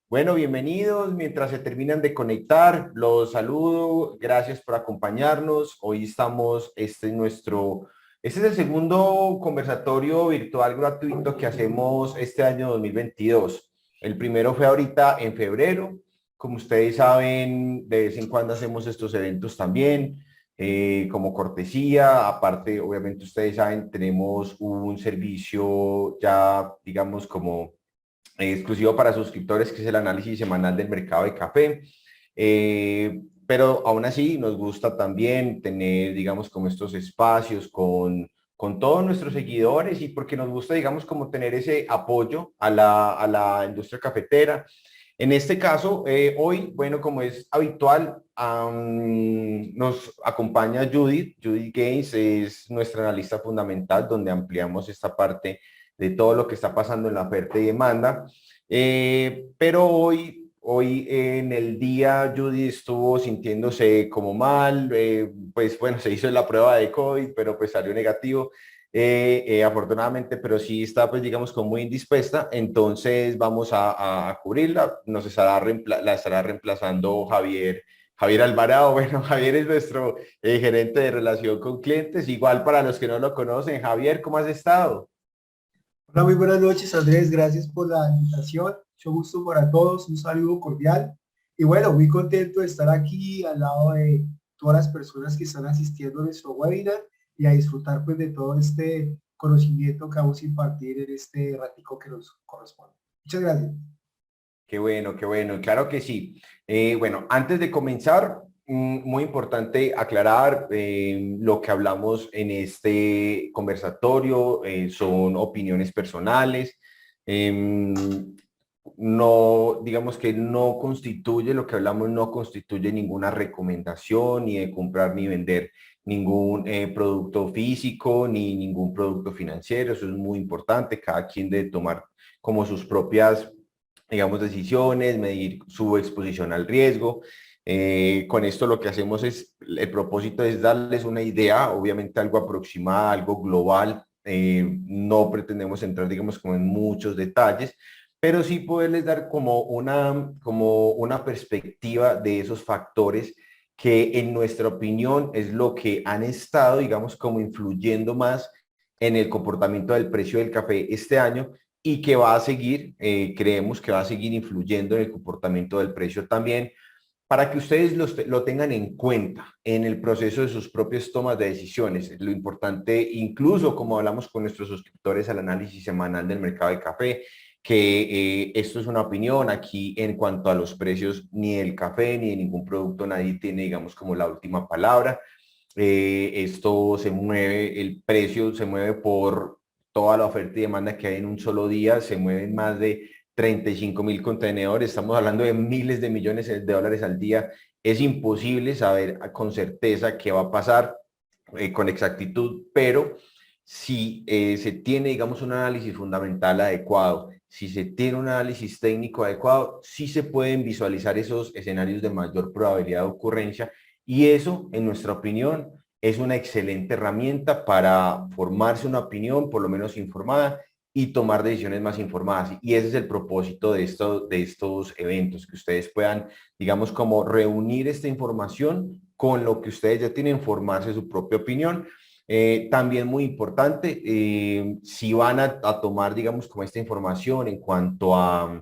Bueno, bienvenidos. Mientras se terminan de conectar, los saludo. Gracias por acompañarnos. Hoy estamos, este es el segundo conversatorio virtual gratuito que hacemos este año 2022. El primero fue ahorita en febrero. Como ustedes saben, de vez en cuando hacemos estos eventos también, como cortesía. Aparte, obviamente ustedes saben, tenemos un servicio ya, digamos, como exclusivo para suscriptores, que es el análisis semanal del mercado de café. Pero aún así nos gusta también tener, digamos, como estos espacios con todos nuestros seguidores y porque nos gusta, digamos, como tener ese apoyo a la industria cafetera. En este caso, hoy, bueno, como es habitual, nos acompaña Judith. Judith Gaines es nuestra analista fundamental, donde ampliamos esta parte de todo lo que está pasando en la oferta y demanda. Pero hoy en el día Judy estuvo sintiéndose como mal, pues bueno, se hizo la prueba de COVID, pero pues salió negativo. Afortunadamente, pero sí está, pues digamos, como muy indispuesta, entonces vamos a cubrirla, la estará reemplazando Javier Alvarado. Bueno, Javier es nuestro gerente de relación con clientes, igual para los que no lo conocen. Javier, ¿cómo has estado? Hola, muy buenas noches, Andrés. Gracias por la invitación. Mucho gusto para todos. Un saludo cordial. Y bueno, muy contento de estar aquí al lado de todas las personas que están asistiendo a nuestro webinar y a disfrutar pues de todo este conocimiento que vamos a impartir en este ratico que nos corresponde. Muchas gracias. Qué bueno, claro que sí. Bueno, antes de comenzar, muy importante aclarar lo que hablamos en este conversatorio, son opiniones personales. No, digamos que no constituye, lo que hablamos no constituye ninguna recomendación ni de comprar ni vender ningún producto físico ni ningún producto financiero. Eso es muy importante. Cada quien debe tomar como sus propias, digamos, decisiones, medir su exposición al riesgo. Con esto lo que hacemos es, el propósito es darles una idea, obviamente algo aproximada, algo global. No pretendemos entrar, digamos, como en muchos detalles, pero sí poderles dar como una perspectiva de esos factores que en nuestra opinión es lo que han estado, digamos, como influyendo más en el comportamiento del precio del café este año y que va a seguir, creemos que va a seguir influyendo en el comportamiento del precio también, para que ustedes lo tengan en cuenta en el proceso de sus propias tomas de decisiones. Lo importante, incluso como hablamos con nuestros suscriptores al análisis semanal del mercado de café, que esto es una opinión. Aquí en cuanto a los precios, ni del café ni de ningún producto nadie tiene, digamos, como la última palabra. Esto se mueve, el precio se mueve por toda la oferta y demanda que hay en un solo día. Se mueven más de 35.000 contenedores, estamos hablando de miles de millones de dólares al día. Es imposible saber con certeza qué va a pasar con exactitud, pero si se tiene, digamos, un análisis fundamental adecuado, si se tiene un análisis técnico adecuado, sí se pueden visualizar esos escenarios de mayor probabilidad de ocurrencia, y eso, en nuestra opinión, es una excelente herramienta para formarse una opinión, por lo menos informada, y tomar decisiones más informadas. Y ese es el propósito de estos eventos, que ustedes puedan, digamos, como reunir esta información con lo que ustedes ya tienen, formarse su propia opinión. También muy importante, si van a tomar, digamos, como esta información en cuanto a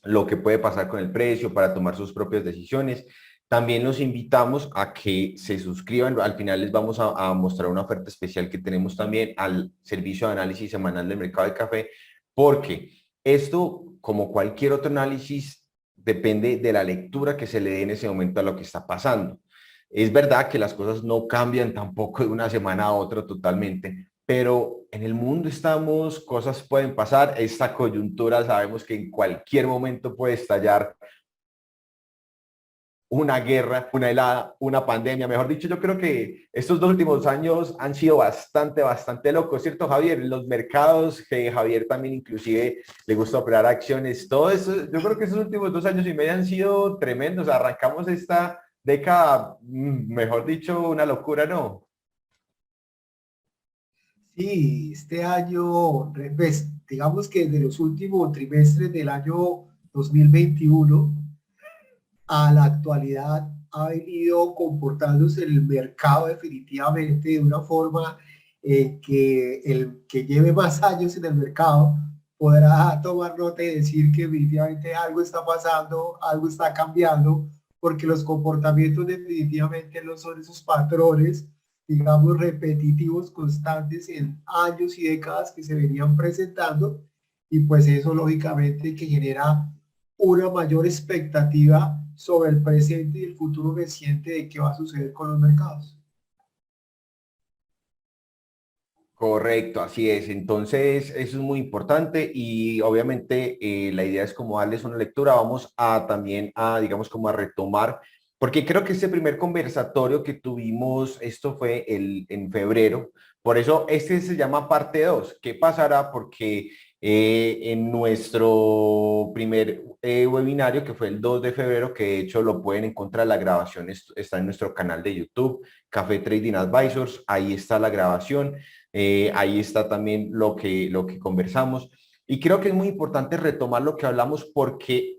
lo que puede pasar con el precio para tomar sus propias decisiones. También los invitamos a que se suscriban. Al final les vamos a mostrar una oferta especial que tenemos también al servicio de análisis semanal del mercado de café, porque esto, como cualquier otro análisis, depende de la lectura que se le dé en ese momento a lo que está pasando. Es verdad que las cosas no cambian tampoco de una semana a otra totalmente, pero en el mundo estamos, cosas pueden pasar. Esta coyuntura sabemos que en cualquier momento puede estallar una guerra, una helada, una pandemia. Mejor dicho, yo creo que estos 2 últimos años han sido bastante locos, ¿cierto, Javier? Los mercados, que Javier también inclusive le gusta operar acciones, todo eso, yo creo que estos últimos 2 años y medio han sido tremendos. Arrancamos esta década, mejor dicho, una locura, ¿no? Sí, este año, pues, digamos que de los últimos trimestres del año 2021 a la actualidad ha venido comportándose en el mercado definitivamente de una forma que el que lleve más años en el mercado podrá tomar nota y decir que definitivamente algo está pasando, algo está cambiando, porque los comportamientos definitivamente no son esos patrones, digamos, repetitivos, constantes en años y décadas que se venían presentando, y pues eso lógicamente que genera una mayor expectativa sobre el presente y el futuro reciente de qué va a suceder con los mercados. Correcto, así es. Entonces, eso es muy importante y obviamente la idea es como darles una lectura. Vamos a también a, digamos, como a retomar, porque creo que este primer conversatorio que tuvimos, esto fue en febrero, por eso este se llama parte 2. ¿Qué pasará? Porque en nuestro primer webinario, que fue el 2 de febrero, que de hecho lo pueden encontrar, la grabación está en nuestro canal de YouTube, Café Trading Advisors, ahí está la grabación. Ahí está también lo que conversamos. Y creo que es muy importante retomar lo que hablamos porque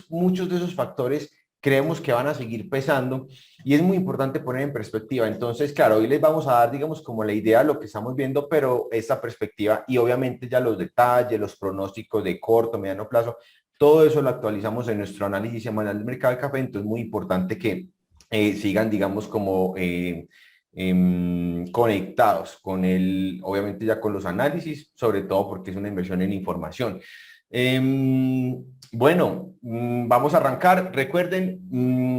muchos de esos factores creemos que van a seguir pesando y es muy importante poner en perspectiva. Entonces, claro, hoy les vamos a dar, digamos, como la idea de lo que estamos viendo, pero esta perspectiva y obviamente ya los detalles, los pronósticos de corto, mediano plazo, todo eso lo actualizamos en nuestro análisis semanal del mercado de café. Entonces, es muy importante que sigan, digamos, como conectados con obviamente ya con los análisis, sobre todo porque es una inversión en información. Bueno, vamos a arrancar. Recuerden,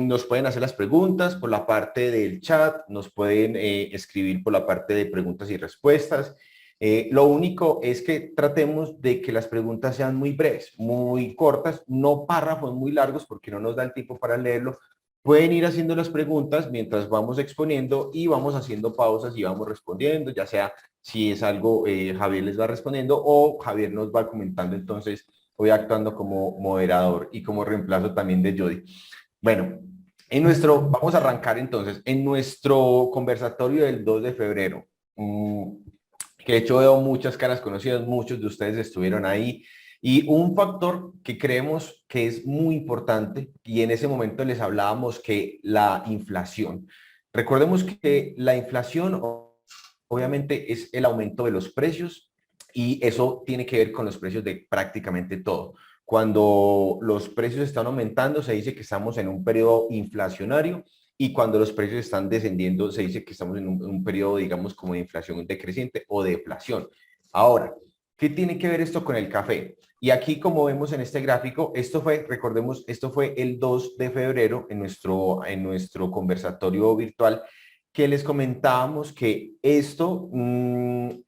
nos pueden hacer las preguntas por la parte del chat, nos pueden escribir por la parte de preguntas y respuestas. Lo único es que tratemos de que las preguntas sean muy breves, muy cortas, no párrafos muy largos porque no nos da el tiempo para leerlo. Pueden ir haciendo las preguntas mientras vamos exponiendo y vamos haciendo pausas y vamos respondiendo, ya sea si es algo, Javier les va respondiendo o Javier nos va comentando, entonces voy actuando como moderador y como reemplazo también de Jody. Bueno, vamos a arrancar entonces, en nuestro conversatorio del 2 de febrero, que de hecho veo muchas caras conocidas, muchos de ustedes estuvieron ahí, y un factor que creemos que es muy importante, y en ese momento les hablábamos que la inflación. Recordemos que la inflación obviamente es el aumento de los precios y eso tiene que ver con los precios de prácticamente todo. Cuando los precios están aumentando, se dice que estamos en un periodo inflacionario y cuando los precios están descendiendo, se dice que estamos en un periodo, digamos, como de inflación decreciente o de deflación. Ahora, ¿qué tiene que ver esto con el café? Y aquí, como vemos en este gráfico, recordemos, esto fue el 2 de febrero en nuestro conversatorio virtual, que les comentábamos que esto,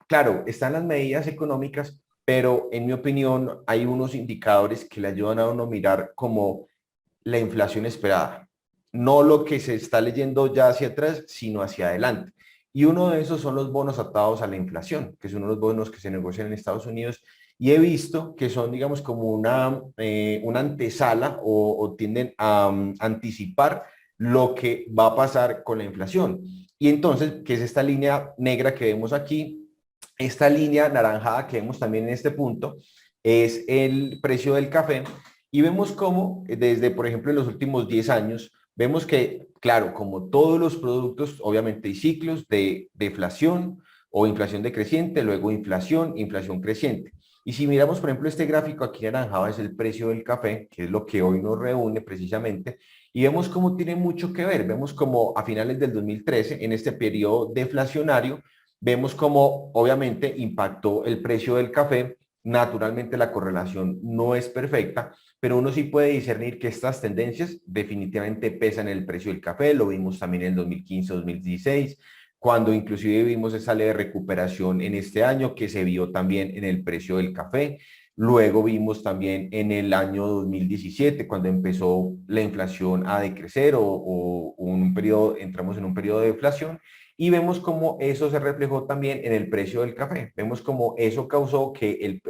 claro, están las medidas económicas, pero en mi opinión hay unos indicadores que le ayudan a uno a mirar como la inflación esperada, no lo que se está leyendo ya hacia atrás, sino hacia adelante. Y uno de esos son los bonos atados a la inflación, que son unos bonos que se negocian en Estados Unidos y he visto que son, digamos, como una antesala o tienden a anticipar lo que va a pasar con la inflación. Y entonces, que es esta línea negra que vemos aquí, esta línea naranjada que vemos también en este punto, es el precio del café. Y vemos cómo desde, por ejemplo, en los últimos 10 años, vemos que, claro, como todos los productos, obviamente hay ciclos de deflación o inflación decreciente, luego inflación, inflación creciente. Y si miramos, por ejemplo, este gráfico aquí naranjado es el precio del café, que es lo que hoy nos reúne precisamente, y vemos cómo tiene mucho que ver. Vemos como a finales del 2013, en este periodo deflacionario, vemos cómo obviamente impactó el precio del café. Naturalmente la correlación no es perfecta, pero uno sí puede discernir que estas tendencias definitivamente pesan en el precio del café. Lo vimos también en el 2015-2016, cuando inclusive vimos esa leve recuperación en este año que se vio también en el precio del café. Luego vimos también en el año 2017, cuando empezó la inflación a decrecer o entramos en un periodo de deflación y vemos cómo eso se reflejó también en el precio del café. Vemos cómo eso causó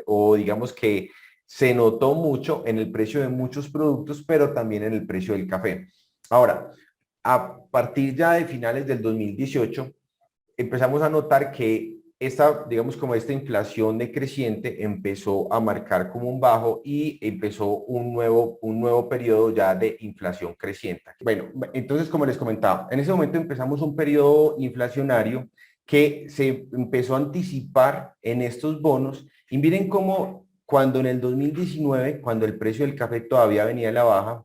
o digamos que se notó mucho en el precio de muchos productos, pero también en el precio del café. Ahora, a partir ya de finales del 2018, empezamos a notar que digamos como esta inflación decreciente empezó a marcar como un bajo y empezó un nuevo periodo ya de inflación creciente. Bueno, entonces como les comentaba, en ese momento empezamos un periodo inflacionario que se empezó a anticipar en estos bonos y miren cómo cuando en el 2019, cuando el precio del café todavía venía a la baja,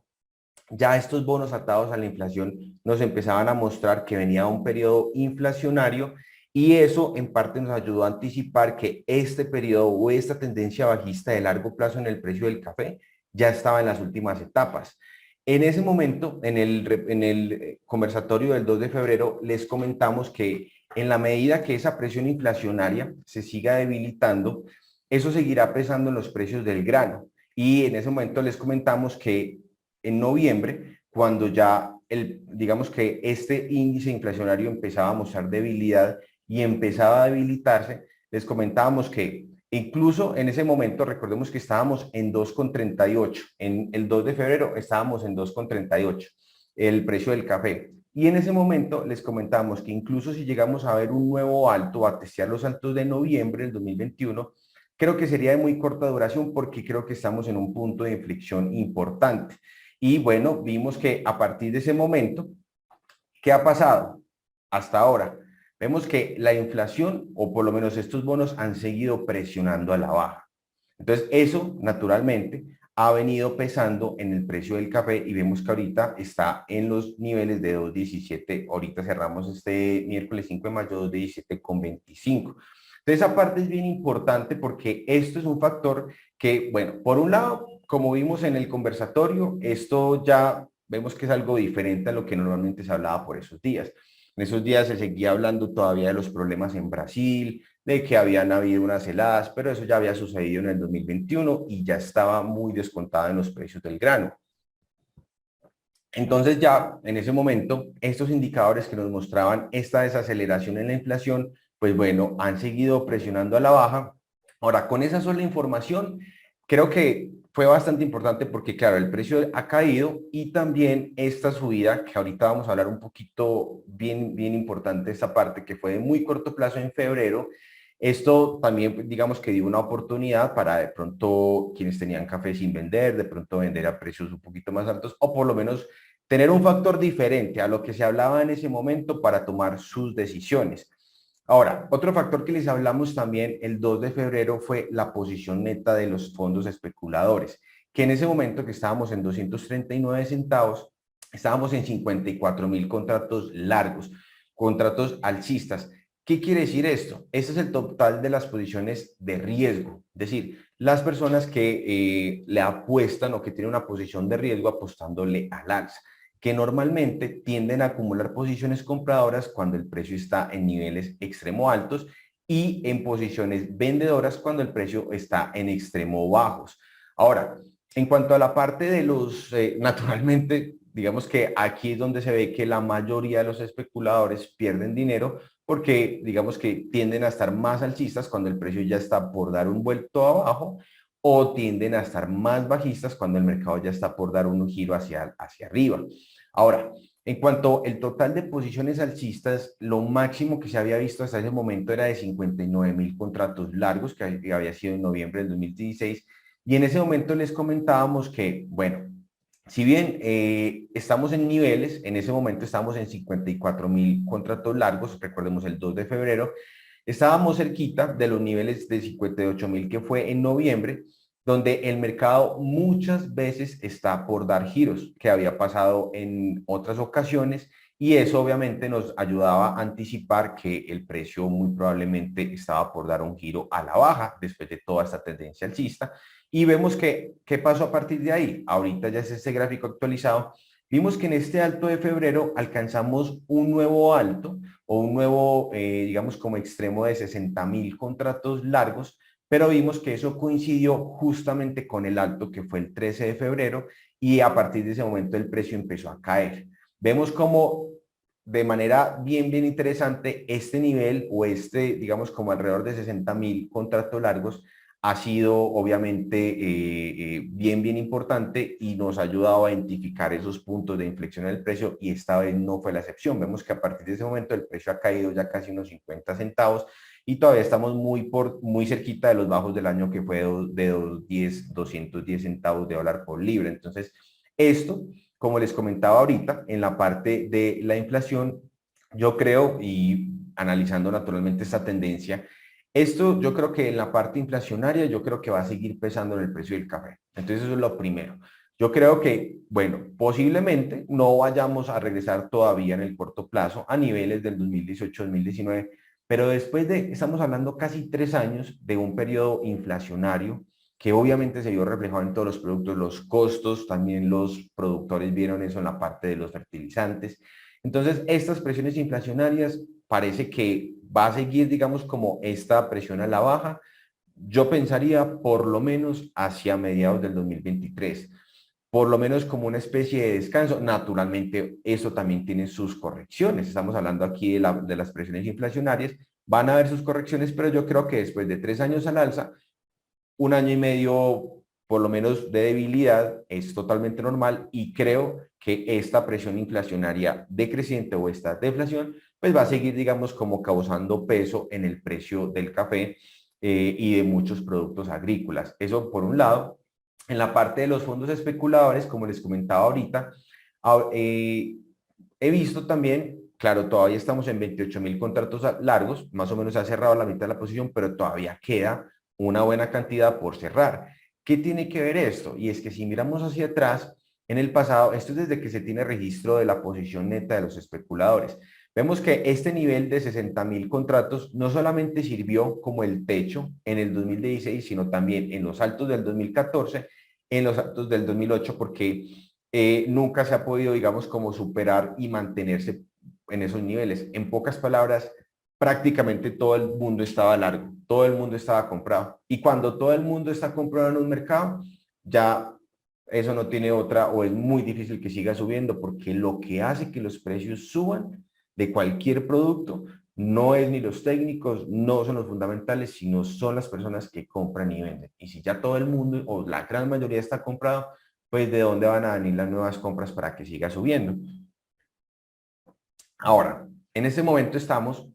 ya estos bonos atados a la inflación nos empezaban a mostrar que venía un periodo inflacionario y eso en parte nos ayudó a anticipar que este periodo o esta tendencia bajista de largo plazo en el precio del café ya estaba en las últimas etapas. En ese momento, en el conversatorio del 2 de febrero, les comentamos que en la medida que esa presión inflacionaria se siga debilitando, eso seguirá pesando en los precios del grano. Y en ese momento les comentamos que en noviembre, cuando ya digamos que este índice inflacionario empezaba a mostrar debilidad y empezaba a debilitarse, les comentábamos que incluso en ese momento, recordemos que estábamos en 2,38, en el 2 de febrero estábamos en 2,38 el precio del café. Y en ese momento les comentamos que incluso si llegamos a ver un nuevo alto, a testear los altos de noviembre del 2021, creo que sería de muy corta duración porque creo que estamos en un punto de inflexión importante. Y bueno, vimos que a partir de ese momento, ¿qué ha pasado hasta ahora? Vemos que la inflación, o por lo menos estos bonos, han seguido presionando a la baja. Entonces, eso, naturalmente, ha venido pesando en el precio del café y vemos que ahorita está en los niveles de 2,17. Ahorita cerramos este miércoles 5 de mayo, 2,17,25. Entonces, esa parte es bien importante porque esto es un factor que, bueno, por un lado, como vimos en el conversatorio, esto ya vemos que es algo diferente a lo que normalmente se hablaba por esos días. En esos días se seguía hablando todavía de los problemas en Brasil, de que habían habido unas heladas, pero eso ya había sucedido en el 2021 y ya estaba muy descontado en los precios del grano. Entonces ya en ese momento, estos indicadores que nos mostraban esta desaceleración en la inflación, pues bueno, han seguido presionando a la baja. Ahora, con esa sola información, creo que fue bastante importante porque, claro, el precio ha caído y también esta subida, que ahorita vamos a hablar un poquito bien importante, esta parte que fue de muy corto plazo en febrero, esto también, digamos que dio una oportunidad para de pronto quienes tenían café sin vender, de pronto vender a precios un poquito más altos o por lo menos tener un factor diferente a lo que se hablaba en ese momento para tomar sus decisiones. Ahora, otro factor que les hablamos también el 2 de febrero fue la posición neta de los fondos especuladores, que en ese momento que estábamos en 239 centavos, estábamos en 54,000 contratos largos, contratos alcistas. ¿Qué quiere decir esto? Este es el total de las posiciones de riesgo, es decir, las personas que le apuestan o que tienen una posición de riesgo apostándole al alza, que normalmente tienden a acumular posiciones compradoras cuando el precio está en niveles extremo altos y en posiciones vendedoras cuando el precio está en extremo bajos. Ahora, en cuanto a la parte de los, naturalmente, digamos que aquí es donde se ve que la mayoría de los especuladores pierden dinero porque digamos que tienden a estar más alcistas cuando el precio ya está por dar un vuelto abajo o tienden a estar más bajistas cuando el mercado ya está por dar un giro hacia arriba. Ahora, en cuanto al total de posiciones alcistas, lo máximo que se había visto hasta ese momento era de 59,000 contratos largos, que había sido en noviembre del 2016, y en ese momento les comentábamos que, bueno, si bien estamos en niveles, en ese momento estamos en 54,000 contratos largos, recordemos el 2 de febrero, estábamos cerquita de los niveles de 58,000 que fue en noviembre, donde el mercado muchas veces está por dar giros, que había pasado en otras ocasiones, y eso obviamente nos ayudaba a anticipar que el precio muy probablemente estaba por dar un giro a la baja después de toda esta tendencia alcista. Y vemos que, ¿qué pasó a partir de ahí? Ahorita ya es este gráfico actualizado. Vimos que en este alto de febrero alcanzamos un nuevo alto o un nuevo, digamos, como extremo de 60,000 contratos largos, pero vimos que eso coincidió justamente con el alto que fue el 13 de febrero y a partir de ese momento el precio empezó a caer. Vemos como de manera bien interesante este nivel o digamos, como alrededor de 60,000 contratos largos ha sido obviamente bien importante y nos ha ayudado a identificar esos puntos de inflexión en el precio y esta vez no fue la excepción. Vemos que a partir de ese momento el precio ha caído ya casi unos 50 centavos y todavía estamos muy cerquita de los bajos del año que fue de 210 centavos de dólar por libra. Entonces, esto, como les comentaba ahorita, en la parte de la inflación, yo creo, y analizando naturalmente esta tendencia, esto yo creo que en la parte inflacionaria, yo creo que va a seguir pesando en el precio del café. Entonces, eso es lo primero. Yo creo que, bueno, posiblemente no vayamos a regresar todavía en el corto plazo a niveles del 2018-2019, pero después de, estamos hablando casi 3 años de un periodo inflacionario que obviamente se vio reflejado en todos los productos, los costos, también los productores vieron eso en la parte de los fertilizantes. Entonces, estas presiones inflacionarias parece que va a seguir, digamos, como esta presión a la baja. Yo pensaría por lo menos hacia mediados del 2023, por lo menos como una especie de descanso. Naturalmente, eso también tiene sus correcciones. Estamos hablando aquí de las presiones inflacionarias. Van a haber sus correcciones, pero yo creo que después de 3 años al alza, 1 año y medio por lo menos de debilidad es totalmente normal, y creo que esta presión inflacionaria decreciente o esta deflación pues va a seguir, digamos, como causando peso en el precio del café y de muchos productos agrícolas. Eso por un lado. En la parte de los fondos especuladores, como les comentaba ahorita, he visto también, claro, todavía estamos en 28.000 contratos largos, más o menos se ha cerrado la mitad de la posición, pero todavía queda una buena cantidad por cerrar. ¿Qué tiene que ver esto? Y es que si miramos hacia atrás, en el pasado, esto es desde que se tiene registro de la posición neta de los especuladores, vemos que este nivel de 60.000 contratos no solamente sirvió como el techo en el 2016, sino también en los altos del 2014, en los altos del 2008, porque nunca se ha podido, digamos, como superar y mantenerse en esos niveles. En pocas palabras, prácticamente todo el mundo estaba largo, todo el mundo estaba comprado. Y cuando todo el mundo está comprado en un mercado, ya eso no tiene otra, o es muy difícil que siga subiendo, porque lo que hace que los precios suban de cualquier producto no es ni los técnicos, no son los fundamentales, sino son las personas que compran y venden. Y si ya todo el mundo o la gran mayoría está comprado, pues de dónde van a venir las nuevas compras para que siga subiendo. Ahora, en este momento estamos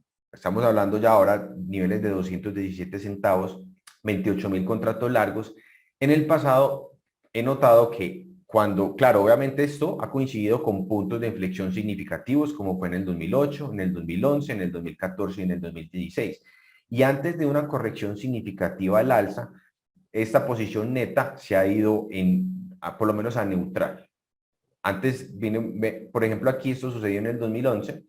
hablando ya ahora niveles de 217 centavos, 28.000 contratos largos. En el pasado he notado que cuando, claro, obviamente esto ha coincidido con puntos de inflexión significativos, como fue en el 2008, en el 2011, en el 2014 y en el 2016. Y antes de una corrección significativa al alza, esta posición neta se ha ido por lo menos a neutral. Antes vino, por ejemplo, aquí esto sucedió en el 2011.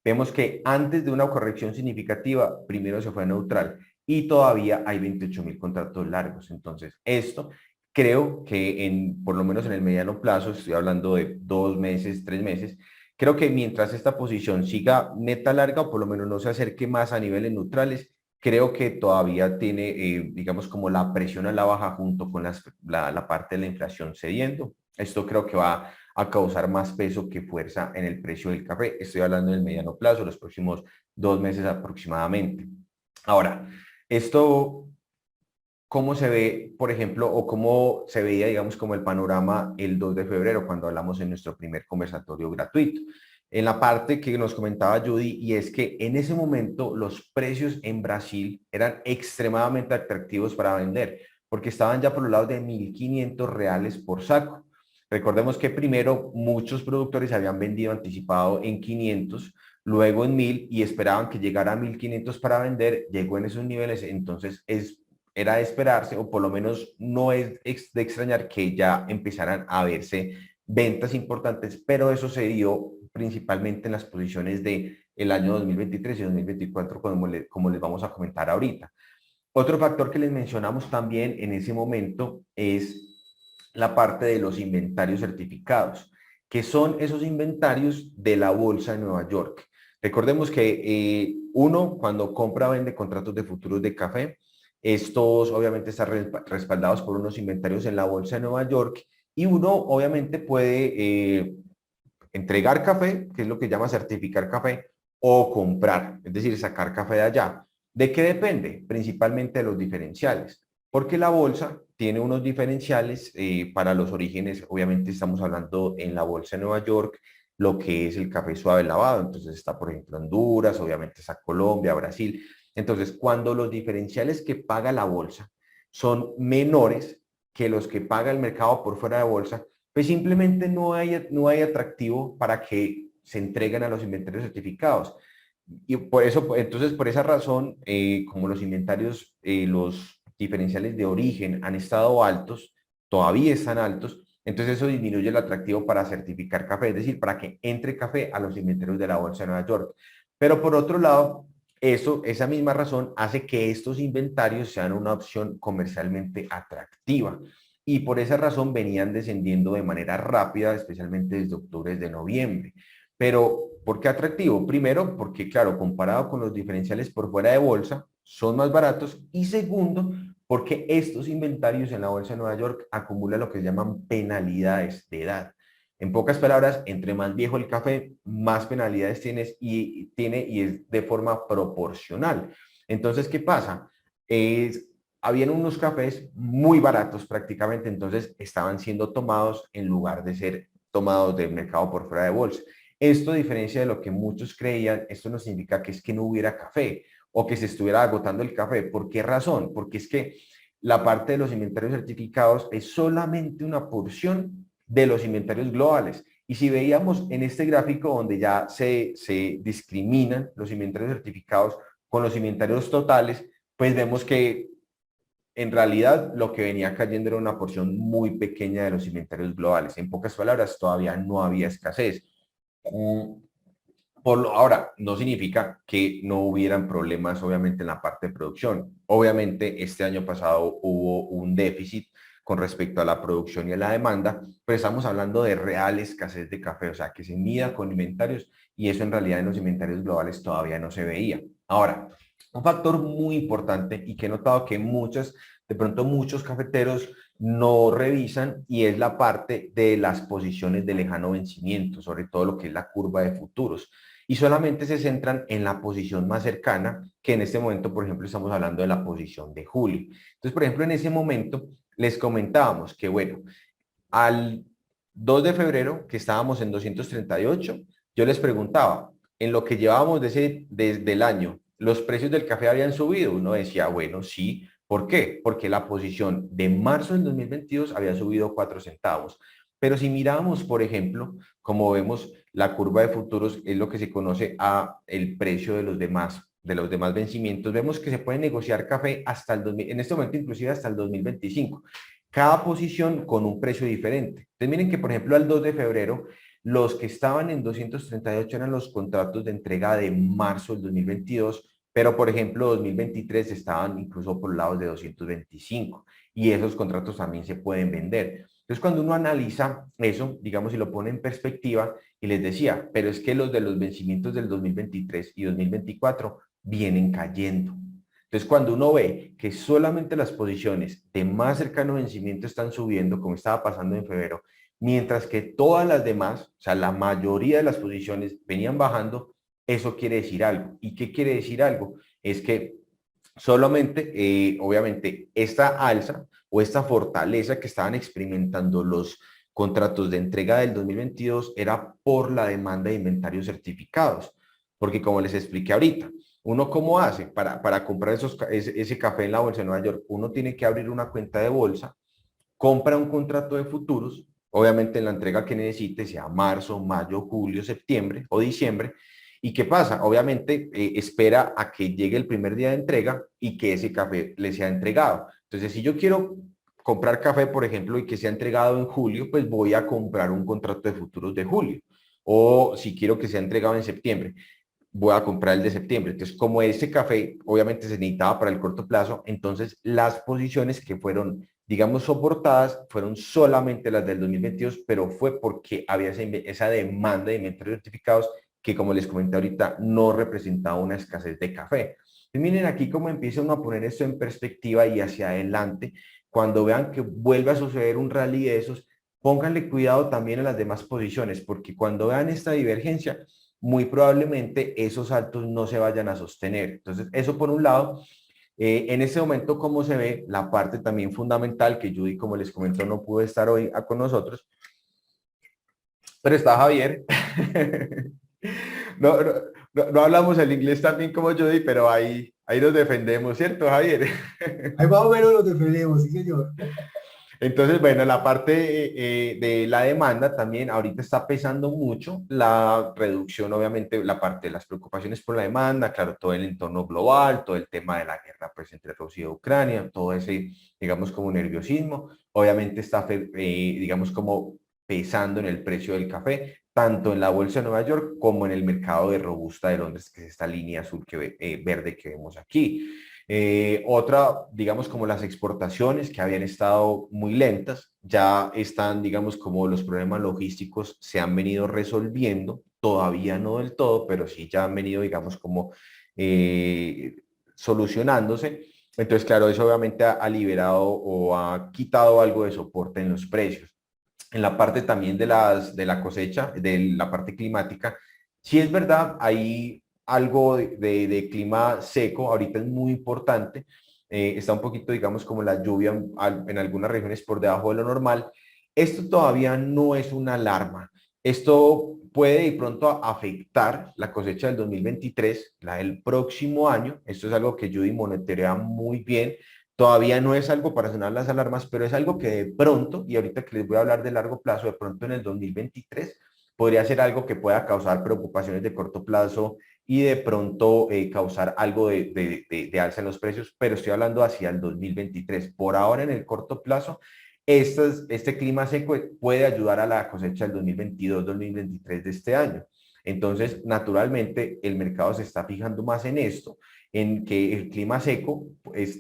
Vemos que antes de una corrección significativa, primero se fue a neutral y todavía hay 28.000 contratos largos. Entonces, esto creo que por lo menos en el mediano plazo, estoy hablando de 2 meses, 3 meses, creo que mientras esta posición siga neta larga o por lo menos no se acerque más a niveles neutrales, creo que todavía tiene, digamos, como la presión a la baja junto con la parte de la inflación cediendo. Esto creo que va a causar más peso que fuerza en el precio del café. Estoy hablando del mediano plazo, los próximos 2 meses aproximadamente. Ahora, esto, ¿cómo se ve, por ejemplo, o cómo se veía, digamos, como el panorama el 2 de febrero cuando hablamos en nuestro primer conversatorio gratuito? En la parte que nos comentaba Judy, y es que en ese momento los precios en Brasil eran extremadamente atractivos para vender, porque estaban ya por los lados de 1.500 reales por saco. Recordemos que primero muchos productores habían vendido anticipado en 500, luego en 1.000 y esperaban que llegara a 1.500 para vender, llegó en esos niveles, entonces era de esperarse, o por lo menos no es de extrañar que ya empezaran a verse ventas importantes, pero eso se dio principalmente en las posiciones de el año 2023 y 2024, como les vamos a comentar ahorita. Otro factor que les mencionamos también en ese momento es la parte de los inventarios certificados, que son esos inventarios de la bolsa de Nueva York. Recordemos que uno, cuando compra o vende contratos de futuros de café, estos obviamente están respaldados por unos inventarios en la bolsa de Nueva York, y uno obviamente puede entregar café, que es lo que llama certificar café, o comprar, es decir, sacar café de allá. ¿De qué depende? Principalmente de los diferenciales, porque la bolsa tiene unos diferenciales para los orígenes. Obviamente estamos hablando en la bolsa de Nueva York, lo que es el café suave lavado. Entonces está, por ejemplo, Honduras, obviamente está Colombia, Brasil. Entonces, cuando los diferenciales que paga la bolsa son menores que los que paga el mercado por fuera de bolsa, pues simplemente no hay atractivo para que se entreguen a los inventarios certificados. Y por eso, entonces, por esa razón, como los inventarios, los diferenciales de origen han estado altos, todavía están altos, entonces eso disminuye el atractivo para certificar café, es decir, para que entre café a los inventarios de la Bolsa de Nueva York. Pero por otro lado, esa misma razón hace que estos inventarios sean una opción comercialmente atractiva. Y por esa razón venían descendiendo de manera rápida, especialmente desde octubre, desde noviembre. Pero, ¿por qué atractivo? Primero, porque, claro, comparado con los diferenciales por fuera de bolsa, son más baratos. Y segundo, porque estos inventarios en la Bolsa de Nueva York acumulan lo que se llaman penalidades de edad. En pocas palabras, entre más viejo el café, más penalidades tiene y es de forma proporcional. Entonces, ¿qué pasa? Habían unos cafés muy baratos prácticamente, entonces estaban siendo tomados en lugar de ser tomados del mercado por fuera de bolsa. Esto, a diferencia de lo que muchos creían, esto no significa que es que no hubiera café o que se estuviera agotando el café. ¿Por qué razón? Porque es que la parte de los inventarios certificados es solamente una porción de los inventarios globales. Y si veíamos en este gráfico donde ya se discriminan los inventarios certificados con los inventarios totales, pues vemos que en realidad lo que venía cayendo era una porción muy pequeña de los inventarios globales. En pocas palabras, todavía no había escasez. Ahora, no significa que no hubieran problemas, obviamente, en la parte de producción. Obviamente, este año pasado hubo un déficit con respecto a la producción y a la demanda, pero estamos hablando de real escasez de café, o sea, que se mida con inventarios y eso en realidad en los inventarios globales todavía no se veía. Ahora, un factor muy importante y que he notado que de pronto muchos cafeteros no revisan y es la parte de las posiciones de lejano vencimiento, sobre todo lo que es la curva de futuros y solamente se centran en la posición más cercana, que en este momento, por ejemplo, estamos hablando de la posición de julio. Entonces, por ejemplo, en ese momento les comentábamos que, bueno, al 2 de febrero, que estábamos en 238, yo les preguntaba, en lo que llevábamos desde el año, ¿los precios del café habían subido? Uno decía, bueno, sí. ¿Por qué? Porque la posición de marzo del 2022 había subido 4 centavos. Pero si miramos, por ejemplo, como vemos, la curva de futuros es lo que se conoce a el precio de los demás vencimientos. Vemos que se puede negociar café hasta el 2000, en este momento inclusive hasta el 2025. Cada posición con un precio diferente. Entonces miren que, por ejemplo, al 2 de febrero, los que estaban en 238 eran los contratos de entrega de marzo del 2022, pero, por ejemplo, 2023 estaban incluso por lados de 225 y esos contratos también se pueden vender. Entonces, cuando uno analiza eso, digamos, y lo pone en perspectiva, y les decía, pero es que los de los vencimientos del 2023 y 2024 vienen cayendo. Entonces, cuando uno ve que solamente las posiciones de más cercano vencimiento están subiendo, como estaba pasando en febrero, mientras que todas las demás, o sea, la mayoría de las posiciones venían bajando, eso quiere decir algo. ¿Y qué quiere decir algo? Es que solamente, obviamente, esta alza o esta fortaleza que estaban experimentando los contratos de entrega del 2022 era por la demanda de inventarios certificados. Porque como les expliqué ahorita, ¿uno cómo hace para comprar ese café en la bolsa de Nueva York? Uno tiene que abrir una cuenta de bolsa, compra un contrato de futuros, obviamente en la entrega que necesite, sea marzo, mayo, julio, septiembre o diciembre. ¿Y qué pasa? Obviamente espera a que llegue el primer día de entrega y que ese café le sea entregado. Entonces, si yo quiero comprar café, por ejemplo, y que sea entregado en julio, pues voy a comprar un contrato de futuros de julio. O si quiero que sea entregado en septiembre, voy a comprar el de septiembre. Entonces, como ese café obviamente se necesitaba para el corto plazo, entonces las posiciones que fueron, digamos, soportadas fueron solamente las del 2022, pero fue porque había esa demanda de inventarios certificados que, como les comenté ahorita, no representaba una escasez de café. Y miren aquí cómo empieza uno a poner esto en perspectiva y hacia adelante. Cuando vean que vuelve a suceder un rally de esos, pónganle cuidado también a las demás posiciones, porque cuando vean esta divergencia, muy probablemente esos saltos no se vayan a sostener. Entonces, eso por un lado. En este momento, como se ve, la parte también fundamental, que Judy, como les comento, no pudo estar hoy con nosotros, pero está Javier. No, no, no hablamos el inglés tan bien como Judy, pero ahí nos defendemos, ¿cierto, Javier? Ahí más o menos nos defendemos, sí, señor. Entonces, bueno, la parte de la demanda también ahorita está pesando mucho la reducción, obviamente, la parte de las preocupaciones por la demanda, claro, todo el entorno global, todo el tema de la guerra pues, entre Rusia y Ucrania, todo ese, digamos, como nerviosismo, obviamente está, digamos, como pesando en el precio del café, tanto en la bolsa de Nueva York como en el mercado de Robusta de Londres, que es esta línea azul verde que vemos aquí. Otra, digamos, como las exportaciones que habían estado muy lentas, ya están, digamos, como los problemas logísticos se han venido resolviendo, todavía no del todo, pero sí ya han venido, digamos, como eh, solucionándose. Entonces, claro, eso obviamente ha liberado o ha quitado algo de soporte en los precios. En la parte también de la cosecha, de la parte climática, sí es verdad, hay algo de clima seco, ahorita es muy importante, está un poquito, digamos, como la lluvia en algunas regiones por debajo de lo normal. Esto todavía no es una alarma. Esto puede de pronto afectar la cosecha del 2023, la del próximo año. Esto es algo que Judy monitorea muy bien. Todavía no es algo para sonar las alarmas, pero es algo que de pronto, y ahorita que les voy a hablar de largo plazo, de pronto en el 2023 podría ser algo que pueda causar preocupaciones de corto plazo y de pronto causar algo de alza en los precios, pero estoy hablando hacia el 2023. Por ahora, en el corto plazo, este clima seco puede ayudar a la cosecha del 2022-2023 de este año. Entonces, naturalmente, el mercado se está fijando más en esto, en que el clima seco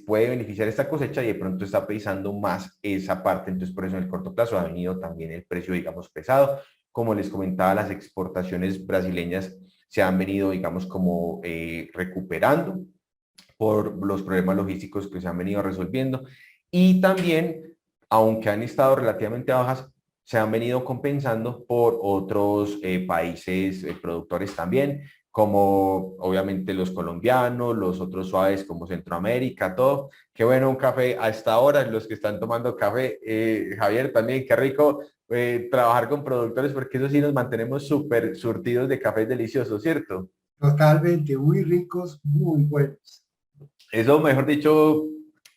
puede beneficiar esta cosecha y de pronto está pesando más esa parte. Entonces, por eso en el corto plazo ha venido también el precio, digamos, pesado. Como les comentaba, las exportaciones brasileñas se han venido, digamos, como recuperando por los problemas logísticos que se han venido resolviendo. Y también, aunque han estado relativamente bajas, se han venido compensando por otros países productores también, como obviamente los colombianos, los otros suaves como Centroamérica, todo. Qué bueno un café a esta hora, los que están tomando café. Javier, también, qué rico trabajar con productores, porque eso sí nos mantenemos súper surtidos de cafés deliciosos, ¿cierto? Totalmente, muy ricos, muy buenos. Eso, mejor dicho,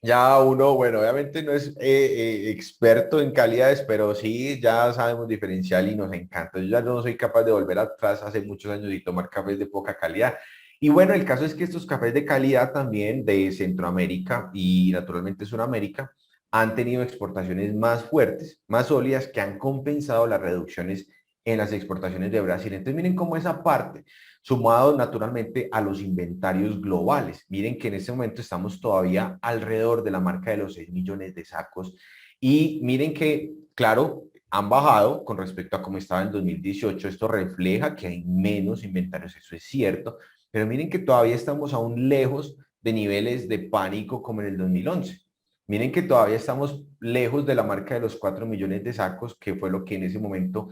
ya uno, bueno, obviamente no es experto en calidades, pero sí ya sabemos diferenciar y nos encanta. Yo ya no soy capaz de volver atrás hace muchos años y tomar cafés de poca calidad. Y bueno, el caso es que estos cafés de calidad también de Centroamérica y naturalmente Sudamérica han tenido exportaciones más fuertes, más sólidas, que han compensado las reducciones en las exportaciones de Brasil. Entonces miren cómo esa parte sumado naturalmente a los inventarios globales. Miren que en este momento estamos todavía alrededor de la marca de los 6 millones de sacos y miren que, claro, han bajado con respecto a cómo estaba en 2018. Esto refleja que hay menos inventarios, eso es cierto, pero miren que todavía estamos aún lejos de niveles de pánico como en el 2011. Miren que todavía estamos lejos de la marca de los 4 millones de sacos, que fue lo que en ese momento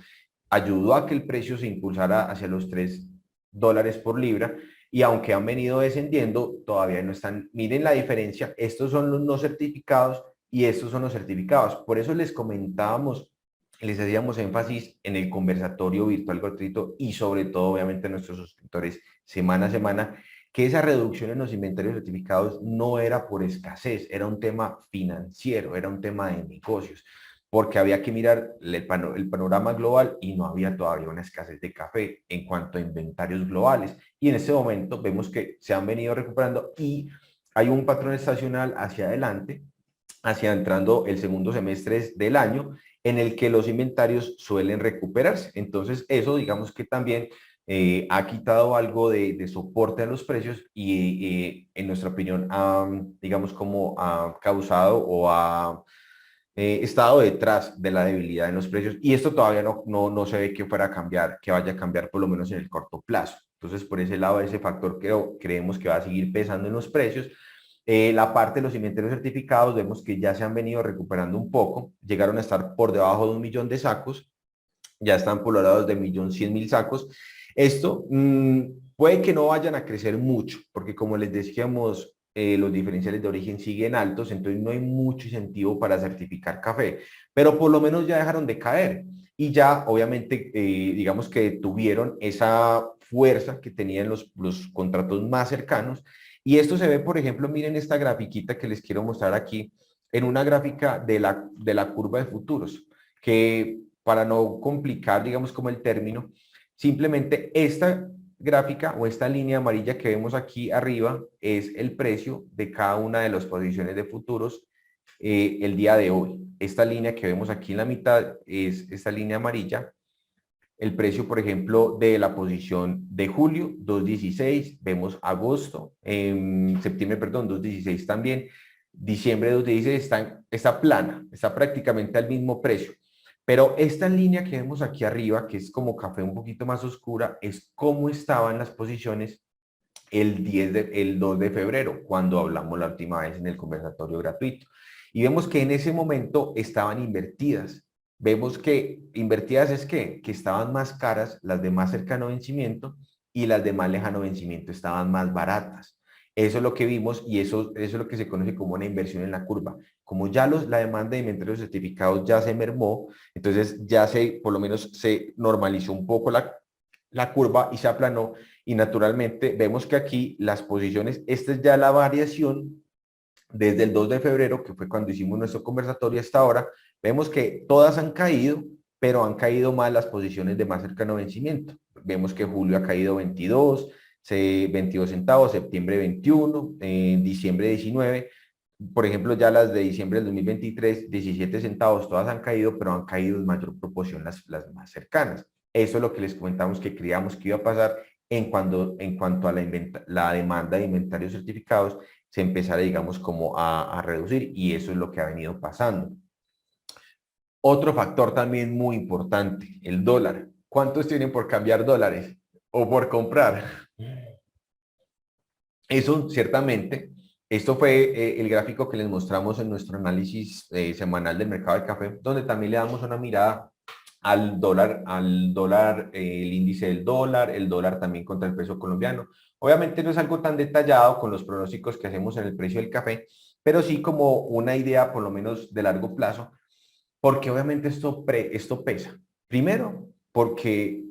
ayudó a que el precio se impulsara hacia los $3 por libra, y aunque han venido descendiendo, todavía no están. Miren la diferencia, estos son los no certificados y estos son los certificados. Por eso les comentábamos, les hacíamos énfasis en el conversatorio virtual gratuito y sobre todo, obviamente, a nuestros suscriptores semana a semana, que esa reducción en los inventarios certificados no era por escasez, era un tema financiero, era un tema de negocios, porque había que mirar el panorama global y no había todavía una escasez de café en cuanto a inventarios globales. Y en este momento vemos que se han venido recuperando y hay un patrón estacional hacia adelante, hacia entrando el segundo semestre del año, en el que los inventarios suelen recuperarse. Entonces, eso digamos que también ha quitado algo de soporte a los precios y en nuestra opinión, digamos como ha causado o ha estado detrás de la debilidad en los precios y esto todavía no se ve que fuera a cambiar, que vaya a cambiar por lo menos en el corto plazo. Entonces, por ese lado, ese factor creemos que va a seguir pesando en los precios. La parte de los inventarios certificados, vemos que ya se han venido recuperando un poco, llegaron a estar por debajo de 1 millón de sacos, ya están por los lados de 1.100.000 sacos. Esto puede que no vayan a crecer mucho, porque como les decíamos, los diferenciales de origen siguen altos, entonces no hay mucho incentivo para certificar café, pero por lo menos ya dejaron de caer y ya obviamente digamos que tuvieron esa fuerza que tenían los contratos más cercanos y esto se ve, por ejemplo, miren esta grafiquita que les quiero mostrar aquí, en una gráfica de la curva de futuros, que para no complicar, digamos como el término, simplemente esta gráfica o esta línea amarilla que vemos aquí arriba es el precio de cada una de las posiciones de futuros el día de hoy. Esta línea que vemos aquí en la mitad es esta línea amarilla. El precio, por ejemplo, de la posición de julio, 2.16, vemos agosto, septiembre, perdón, 2.16 también, diciembre 2.16 está plana, está prácticamente al mismo precio. Pero esta línea que vemos aquí arriba, que es como café un poquito más oscura, es cómo estaban las posiciones el 2 de febrero, cuando hablamos la última vez en el conversatorio gratuito. Y vemos que en ese momento estaban invertidas. Vemos que invertidas es que estaban más caras las de más cercano vencimiento y las de más lejano vencimiento estaban más baratas. Eso es lo que vimos y eso es lo que se conoce como una inversión en la curva. Como ya la demanda de inventarios certificados ya se mermó, entonces ya por lo menos se normalizó un poco la curva y se aplanó y naturalmente vemos que aquí las posiciones, esta es ya la variación desde el 2 de febrero, que fue cuando hicimos nuestro conversatorio hasta ahora, vemos que todas han caído, pero han caído más las posiciones de más cercano vencimiento. Vemos que julio ha caído 22 centavos, septiembre 21, diciembre 19, por ejemplo, ya las de diciembre del 2023, 17 centavos, todas han caído, pero han caído en mayor proporción las más cercanas. Eso es lo que les comentamos que creíamos que iba a pasar en cuanto a la demanda de inventarios certificados se empezara, digamos, como a reducir y eso es lo que ha venido pasando. Otro factor también muy importante, el dólar. ¿Cuántos tienen por cambiar dólares o por comprar? Eso ciertamente, esto fue el gráfico que les mostramos en nuestro análisis semanal del mercado de café, donde también le damos una mirada al dólar, el índice del dólar, el dólar también contra el peso colombiano. Obviamente no es algo tan detallado con los pronósticos que hacemos en el precio del café, pero sí como una idea por lo menos de largo plazo, porque obviamente esto pesa. Primero, porque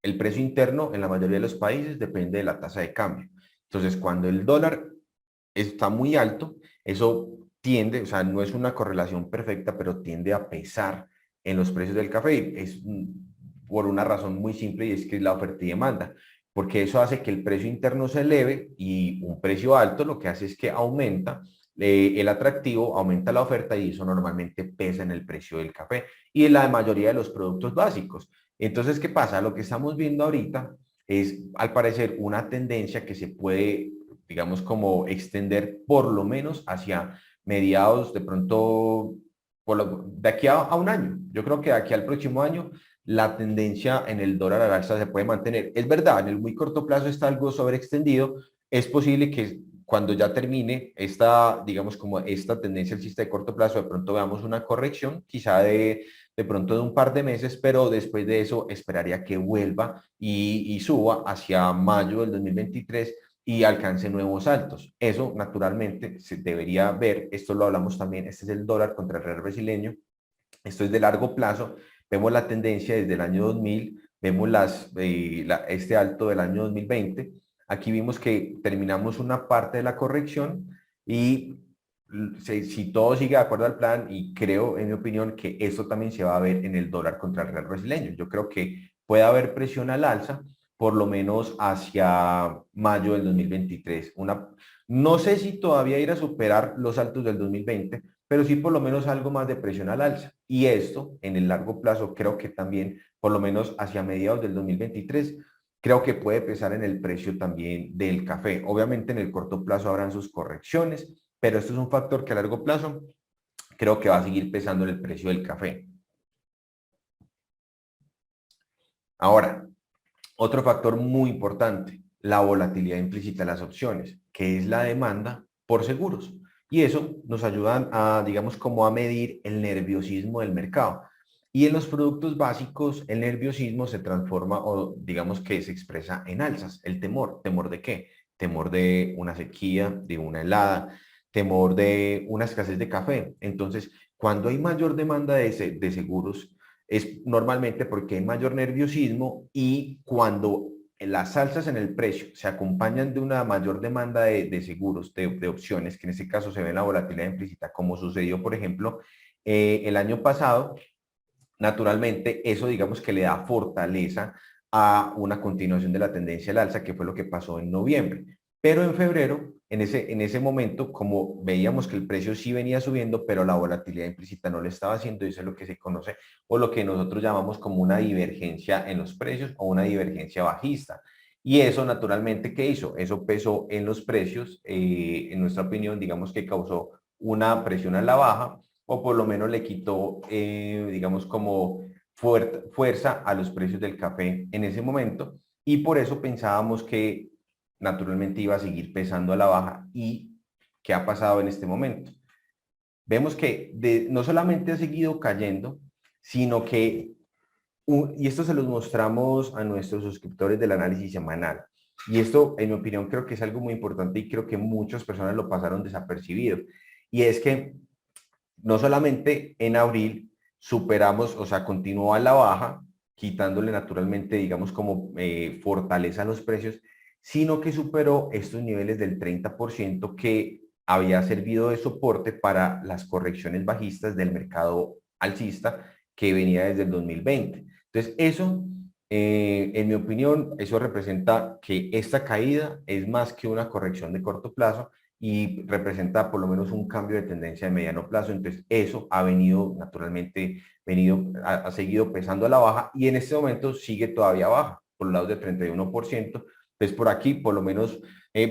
el precio interno en la mayoría de los países depende de la tasa de cambio. Entonces, cuando el dólar está muy alto, eso tiende, o sea, no es una correlación perfecta, pero tiende a pesar en los precios del café. Es por una razón muy simple y es que es la oferta y demanda, porque eso hace que el precio interno se eleve y un precio alto lo que hace es que aumenta el atractivo, aumenta la oferta y eso normalmente pesa en el precio del café y en la mayoría de los productos básicos. Entonces, ¿qué pasa? Lo que estamos viendo ahorita es, al parecer, una tendencia que se puede, digamos, como extender por lo menos hacia mediados, de pronto, de aquí a un año. Yo creo que de aquí al próximo año la tendencia en el dólar al alza se puede mantener. Es verdad, en el muy corto plazo está algo sobreextendido. Es posible que cuando ya termine esta, digamos, como esta tendencia alcista de corto plazo, de pronto veamos una corrección, quizá de pronto de un par de meses, pero después de eso esperaría que vuelva y suba hacia mayo del 2023 y alcance nuevos altos. Eso naturalmente se debería ver, esto lo hablamos también, este es el dólar contra el real brasileño, esto es de largo plazo, vemos la tendencia desde el año 2000, vemos este alto del año 2020, aquí vimos que terminamos una parte de la corrección y si todo sigue de acuerdo al plan, y creo, en mi opinión, que esto también se va a ver en el dólar contra el real brasileño. Yo creo que puede haber presión al alza, por lo menos hacia mayo del 2023. No sé si todavía ir a superar los altos del 2020, pero sí por lo menos algo más de presión al alza. Y esto, en el largo plazo, creo que también, por lo menos hacia mediados del 2023, creo que puede pesar en el precio también del café. Obviamente en el corto plazo habrán sus correcciones, pero esto es un factor que a largo plazo creo que va a seguir pesando en el precio del café. Ahora, otro factor muy importante, la volatilidad implícita de las opciones, que es la demanda por seguros. Y eso nos ayuda a, digamos, como a medir el nerviosismo del mercado. Y en los productos básicos, el nerviosismo se transforma o digamos que se expresa en alzas. ¿El temor? ¿Temor de qué? temor de una sequía, de una helada, temor de una escasez de café. Entonces, cuando hay mayor demanda de seguros, es normalmente porque hay mayor nerviosismo, y cuando las alzas en el precio se acompañan de una mayor demanda de seguros, de opciones, que en este caso se ve en la volatilidad implícita, como sucedió, por ejemplo, el año pasado, naturalmente eso digamos que le da fortaleza a una continuación de la tendencia al alza, que fue lo que pasó en noviembre. Pero en febrero, en ese momento, como veíamos que el precio sí venía subiendo, pero la volatilidad implícita no le estaba haciendo, eso es lo que se conoce o lo que nosotros llamamos como una divergencia en los precios o una divergencia bajista. Y eso naturalmente, ¿qué hizo? Eso pesó en los precios, en nuestra opinión, digamos que causó una presión a la baja, o por lo menos le quitó, digamos, como fuerza a los precios del café en ese momento, y por eso pensábamos que naturalmente iba a seguir pesando a la baja. ¿Y qué ha pasado en este momento? Vemos que no solamente ha seguido cayendo, sino que, y esto se los mostramos a nuestros suscriptores del análisis semanal, y esto, en mi opinión, creo que es algo muy importante y creo que muchas personas lo pasaron desapercibido, y es que no solamente en abril superamos, o sea, continuó a la baja, quitándole naturalmente, digamos, como fortaleza a los precios, sino que superó estos niveles del 30% que había servido de soporte para las correcciones bajistas del mercado alcista que venía desde el 2020. Entonces, eso, en mi opinión, eso representa que esta caída es más que una corrección de corto plazo, y representa por lo menos un cambio de tendencia de mediano plazo. Entonces eso ha venido naturalmente, ha seguido pesando a la baja, y en este momento sigue todavía baja, por los lados del 31%. Entonces por aquí por lo menos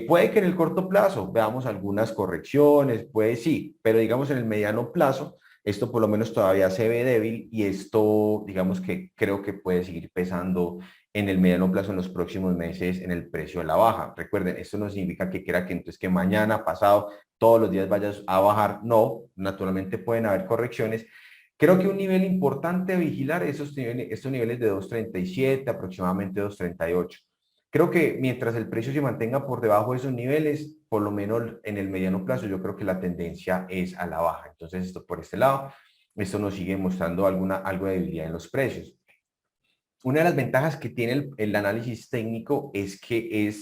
puede que en el corto plazo veamos algunas correcciones, puede sí, pero digamos en el mediano plazo esto por lo menos todavía se ve débil, y esto digamos que creo que puede seguir pesando en el mediano plazo, en los próximos meses, en el precio de la baja. Recuerden, esto no significa que quiera que entonces que mañana, pasado, todos los días vayas a bajar. No, naturalmente pueden haber correcciones. Creo que un nivel importante a vigilar es estos niveles de 2.37, aproximadamente 2.38. Creo que mientras el precio se mantenga por debajo de esos niveles, por lo menos en el mediano plazo, yo creo que la tendencia es a la baja. Entonces, esto por este lado, esto nos sigue mostrando algo de debilidad en los precios. Una de las ventajas que tiene el análisis técnico es que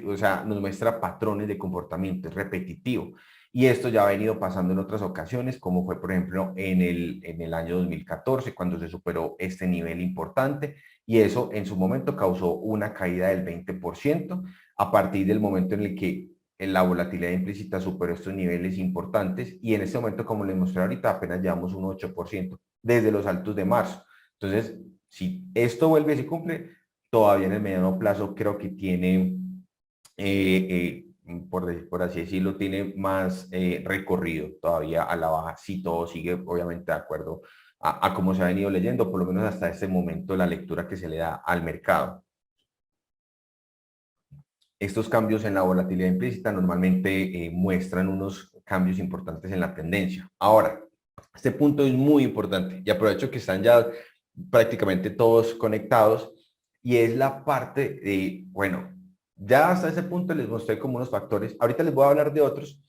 o sea, nos muestra patrones de comportamiento, es repetitivo. Y esto ya ha venido pasando en otras ocasiones, como fue, por ejemplo, en el año 2014, cuando se superó este nivel importante, y eso en su momento causó una caída del 20%, a partir del momento en el que la volatilidad implícita superó estos niveles importantes, y en este momento, como les mostré ahorita, apenas llevamos un 8% desde los altos de marzo. Entonces, si esto vuelve y se cumple, todavía en el mediano plazo creo que tiene, por así decirlo, tiene más recorrido todavía a la baja, si todo sigue obviamente de acuerdo a cómo se ha venido leyendo, por lo menos hasta este momento, la lectura que se le da al mercado. Estos cambios en la volatilidad implícita normalmente muestran unos cambios importantes en la tendencia. Ahora, este punto es muy importante, y aprovecho que están ya prácticamente todos conectados, y es la parte de, bueno, ya hasta ese punto les mostré como unos factores, ahorita les voy a hablar de otros,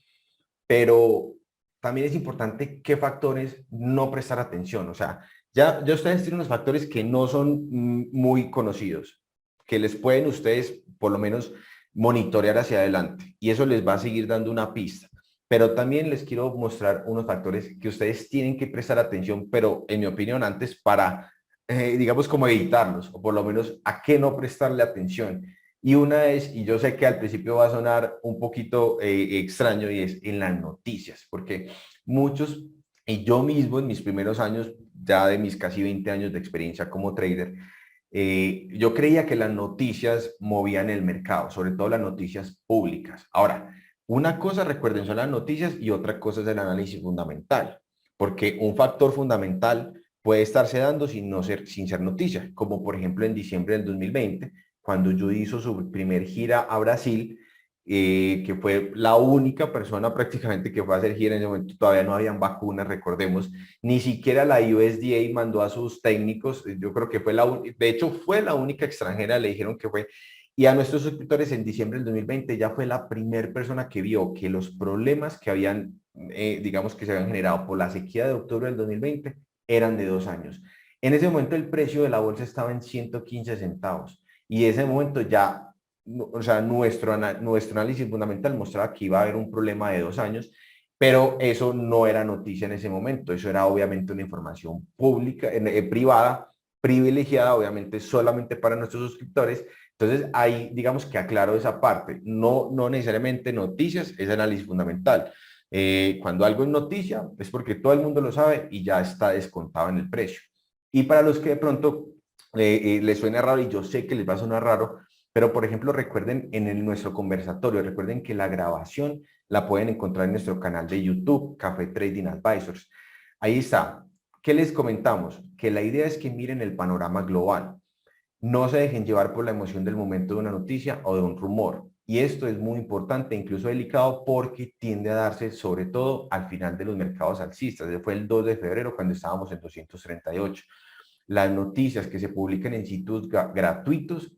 pero también es importante qué factores no prestar atención. O sea, ya ustedes tienen unos factores que no son muy conocidos, que les pueden ustedes por lo menos monitorear hacia adelante, y eso les va a seguir dando una pista. Pero también les quiero mostrar unos factores que ustedes tienen que prestar atención, pero en mi opinión antes, para, digamos, como evitarlos, o por lo menos a qué no prestarle atención. Y una es, y yo sé que al principio va a sonar un poquito extraño, y es en las noticias, porque muchos, y yo mismo en mis primeros años, ya de mis casi 20 años de experiencia como trader, yo creía que las noticias movían el mercado, sobre todo las noticias públicas. Ahora, una cosa, recuerden, son las noticias, y otra cosa es el análisis fundamental, porque un factor fundamental puede estarse dando sin ser noticia, como por ejemplo en diciembre del 2020, cuando yo hizo su primer gira a Brasil, que fue la única persona prácticamente que fue a hacer gira. En ese momento todavía no habían vacunas, recordemos, ni siquiera la USDA mandó a sus técnicos. Yo creo que de hecho fue la única extranjera, le dijeron que fue, Y a nuestros suscriptores en diciembre del 2020 ya fue la primera persona que vio que los problemas que habían, digamos que se habían generado por la sequía de octubre del 2020 eran de 2 años. En ese momento el precio de la bolsa estaba en 115 centavos y en ese momento ya, o sea, nuestro análisis fundamental mostraba que iba a haber un problema de 2 años, pero eso no era noticia en ese momento, eso era obviamente una información pública, privada, privilegiada, obviamente solamente para nuestros suscriptores. Entonces, ahí digamos que aclaro esa parte. No necesariamente noticias, es análisis fundamental. Cuando algo es noticia, es porque todo el mundo lo sabe y ya está descontado en el precio. Y para los que de pronto les suene raro, y yo sé que les va a sonar raro, pero por ejemplo, recuerden nuestro conversatorio, recuerden que la grabación la pueden encontrar en nuestro canal de YouTube, Café Trading Advisors. Ahí está. ¿Qué les comentamos? Que la idea es que miren el panorama global. No se dejen llevar por la emoción del momento de una noticia o de un rumor. Y esto es muy importante, incluso delicado, porque tiende a darse sobre todo al final de los mercados alcistas. Ese fue el 2 de febrero cuando estábamos en 238. Las noticias que se publican en sitios gratuitos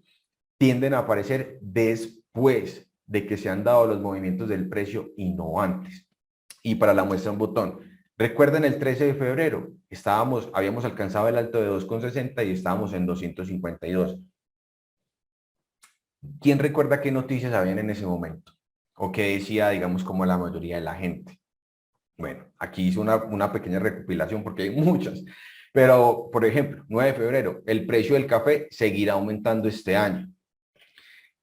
tienden a aparecer después de que se han dado los movimientos del precio y no antes. Y para la muestra un botón. Recuerden el 13 de febrero, habíamos alcanzado el alto de 2,60 y estábamos en 252. ¿Quién recuerda qué noticias habían en ese momento? ¿O qué decía, digamos, como la mayoría de la gente? Bueno, aquí hice una pequeña recopilación porque hay muchas. Pero, por ejemplo, 9 de febrero, el precio del café seguirá aumentando este año.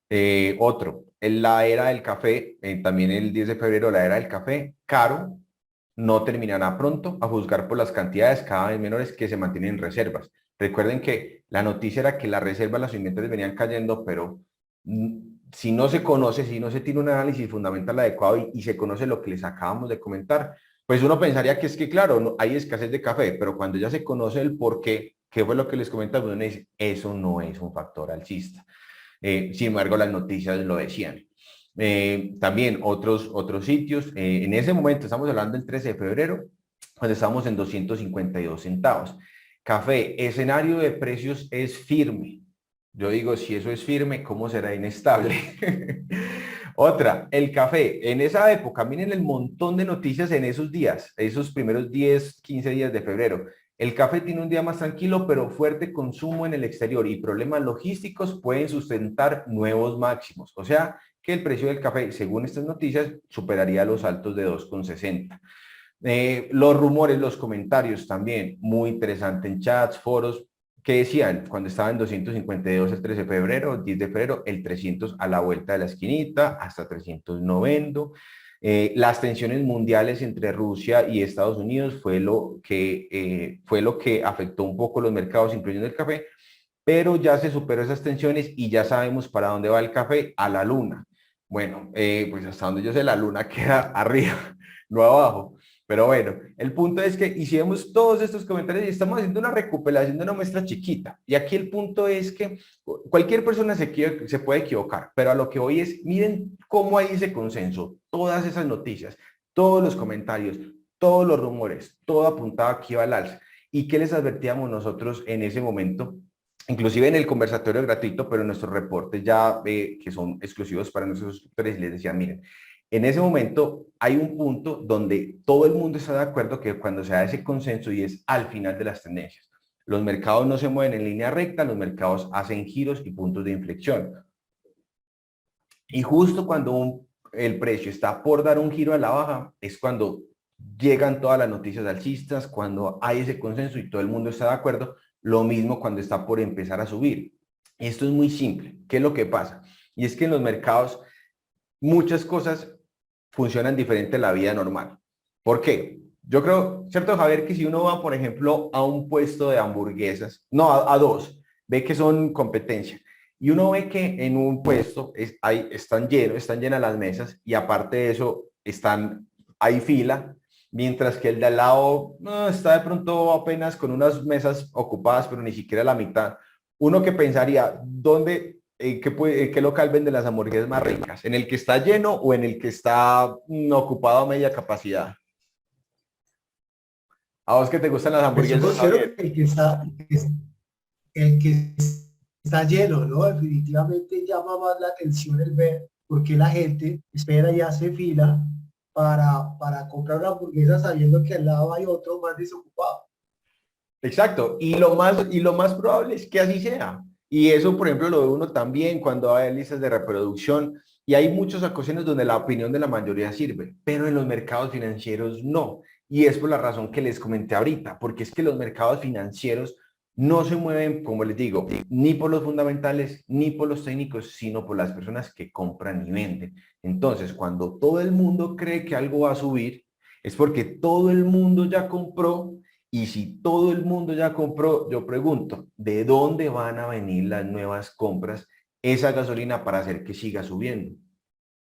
La era del café, también el 10 de febrero, la era del café, caro, no terminará pronto, a juzgar por las cantidades cada vez menores que se mantienen en reservas. Recuerden que la noticia era que las reservas, los inventarios venían cayendo, pero si no se conoce, si no se tiene un análisis fundamental adecuado y se conoce lo que les acabamos de comentar, pues uno pensaría que es que, claro, no, hay escasez de café, pero cuando ya se conoce el por qué, qué fue lo que les comentaba, uno dice, eso no es un factor alcista. Sin embargo, las noticias lo decían. También otros sitios, en ese momento, estamos hablando del 13 de febrero, cuando estamos en 252 centavos. Café, escenario de precios es firme. Yo digo, si eso es firme, ¿cómo será inestable? Otra, el café. En esa época, miren el montón de noticias en esos días, esos primeros 10, 15 días de febrero. El café tiene un día más tranquilo, pero fuerte consumo en el exterior y problemas logísticos pueden sustentar nuevos máximos. O sea, que el precio del café, según estas noticias, superaría los altos de 2,60. Los rumores, los comentarios también, muy interesante en chats, foros, que decían cuando estaba en 252 el 13 de febrero, 10 de febrero, el 300 a la vuelta de la esquinita, hasta 390. Las tensiones mundiales entre Rusia y Estados Unidos fue lo que afectó un poco los mercados, incluyendo el café, pero ya se superó esas tensiones y ya sabemos para dónde va el café, a la luna. Bueno, pues hasta donde yo sé, la luna queda arriba, no abajo. Pero bueno, el punto es que hicimos todos estos comentarios y estamos haciendo una recopilación de una muestra chiquita. Y aquí el punto es que cualquier persona se puede equivocar, pero a lo que voy es, miren cómo hay ese consenso, todas esas noticias, todos los comentarios, todos los rumores, todo apuntaba aquí al alza. ¿Y qué les advertíamos nosotros en ese momento? Inclusive en el conversatorio gratuito, pero en nuestros reportes ya que son exclusivos para nuestros suscriptores, les decía, miren, en ese momento hay un punto donde todo el mundo está de acuerdo que cuando se da ese consenso y es al final de las tendencias. Los mercados no se mueven en línea recta, los mercados hacen giros y puntos de inflexión. Y justo cuando el precio está por dar un giro a la baja, es cuando llegan todas las noticias alcistas, cuando hay ese consenso y todo el mundo está de acuerdo. Lo mismo cuando está por empezar a subir. Esto es muy simple. ¿Qué es lo que pasa? Y es que en los mercados muchas cosas funcionan diferente a la vida normal. ¿Por qué? Yo creo, ¿cierto, Javier? Que si uno va, por ejemplo, a un puesto de hamburguesas, no, a dos, ve que son competencia. Y uno ve que en un puesto están llenas las mesas y aparte de eso hay fila, mientras que el de al lado no, está de pronto apenas con unas mesas ocupadas, pero ni siquiera la mitad. Uno que pensaría, ¿qué local vende las hamburguesas más ricas? ¿En el que está lleno o en el que está ocupado a media capacidad? ¿A vos que te gustan las Pues yo hamburguesas, considero Javier? que el que está está lleno, ¿no? Definitivamente llama más la atención el ver por qué la gente espera y hace fila para comprar una hamburguesa sabiendo que al lado hay otro más desocupado. Exacto, y lo más probable es que así sea. Y eso, por ejemplo, lo ve uno también cuando hay listas de reproducción y hay muchas ocasiones donde la opinión de la mayoría sirve, pero en los mercados financieros no. Y es por la razón que les comenté ahorita, porque es que los mercados financieros no se mueven, como les digo, ni por los fundamentales, ni por los técnicos, sino por las personas que compran y venden. Entonces, cuando todo el mundo cree que algo va a subir, es porque todo el mundo ya compró y si todo el mundo ya compró, yo pregunto, ¿de dónde van a venir las nuevas compras, esa gasolina para hacer que siga subiendo?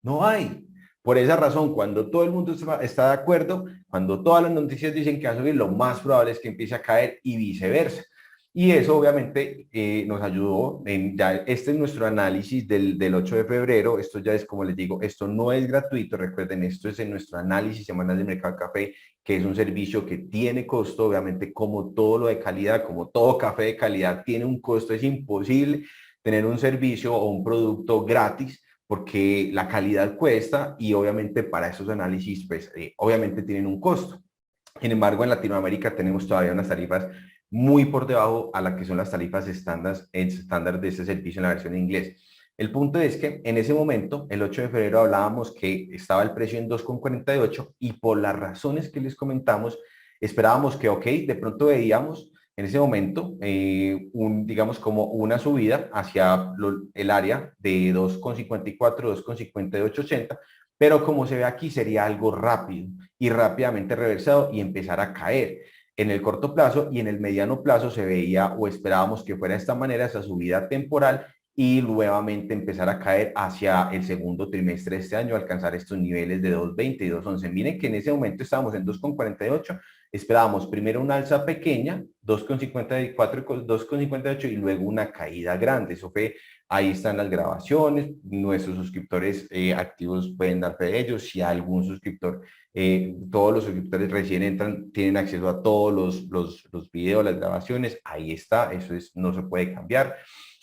No hay. Por esa razón, cuando todo el mundo está de acuerdo, cuando todas las noticias dicen que va a subir, lo más probable es que empiece a caer y viceversa. Y eso obviamente nos ayudó ya este es nuestro análisis del 8 de febrero. Esto ya es, como les digo, esto no es gratuito. Recuerden, esto es en nuestro análisis semanal de mercado de café, que es un servicio que tiene costo, obviamente, como todo lo de calidad, como todo café de calidad tiene un costo. Es imposible tener un servicio o un producto gratis porque la calidad cuesta y obviamente para esos análisis, pues obviamente tienen un costo. Sin embargo, en Latinoamérica tenemos todavía unas tarifas muy por debajo a las que son las tarifas estándar de este servicio en la versión en inglés. El punto es que en ese momento, el 8 de febrero, hablábamos que estaba el precio en 2,48 y por las razones que les comentamos, esperábamos que, ok, de pronto veíamos en ese momento, digamos como una subida hacia el área de 2,54, 2,58, 80, pero como se ve aquí sería algo rápido y rápidamente reversado y empezar a caer. En el corto plazo y en el mediano plazo se veía o esperábamos que fuera de esta manera esa subida temporal y nuevamente empezar a caer hacia el segundo trimestre de este año, alcanzar estos niveles de 2,20 y 2,11. Miren que en ese momento estábamos en 2,48, esperábamos primero una alza pequeña, 2,54 y 2,58 y luego una caída grande. Eso fue, ahí están las grabaciones, nuestros suscriptores activos pueden dar fe de ellos, si algún suscriptor todos los suscriptores recién entran, tienen acceso a todos los videos, las grabaciones, ahí está, eso es, no se puede cambiar.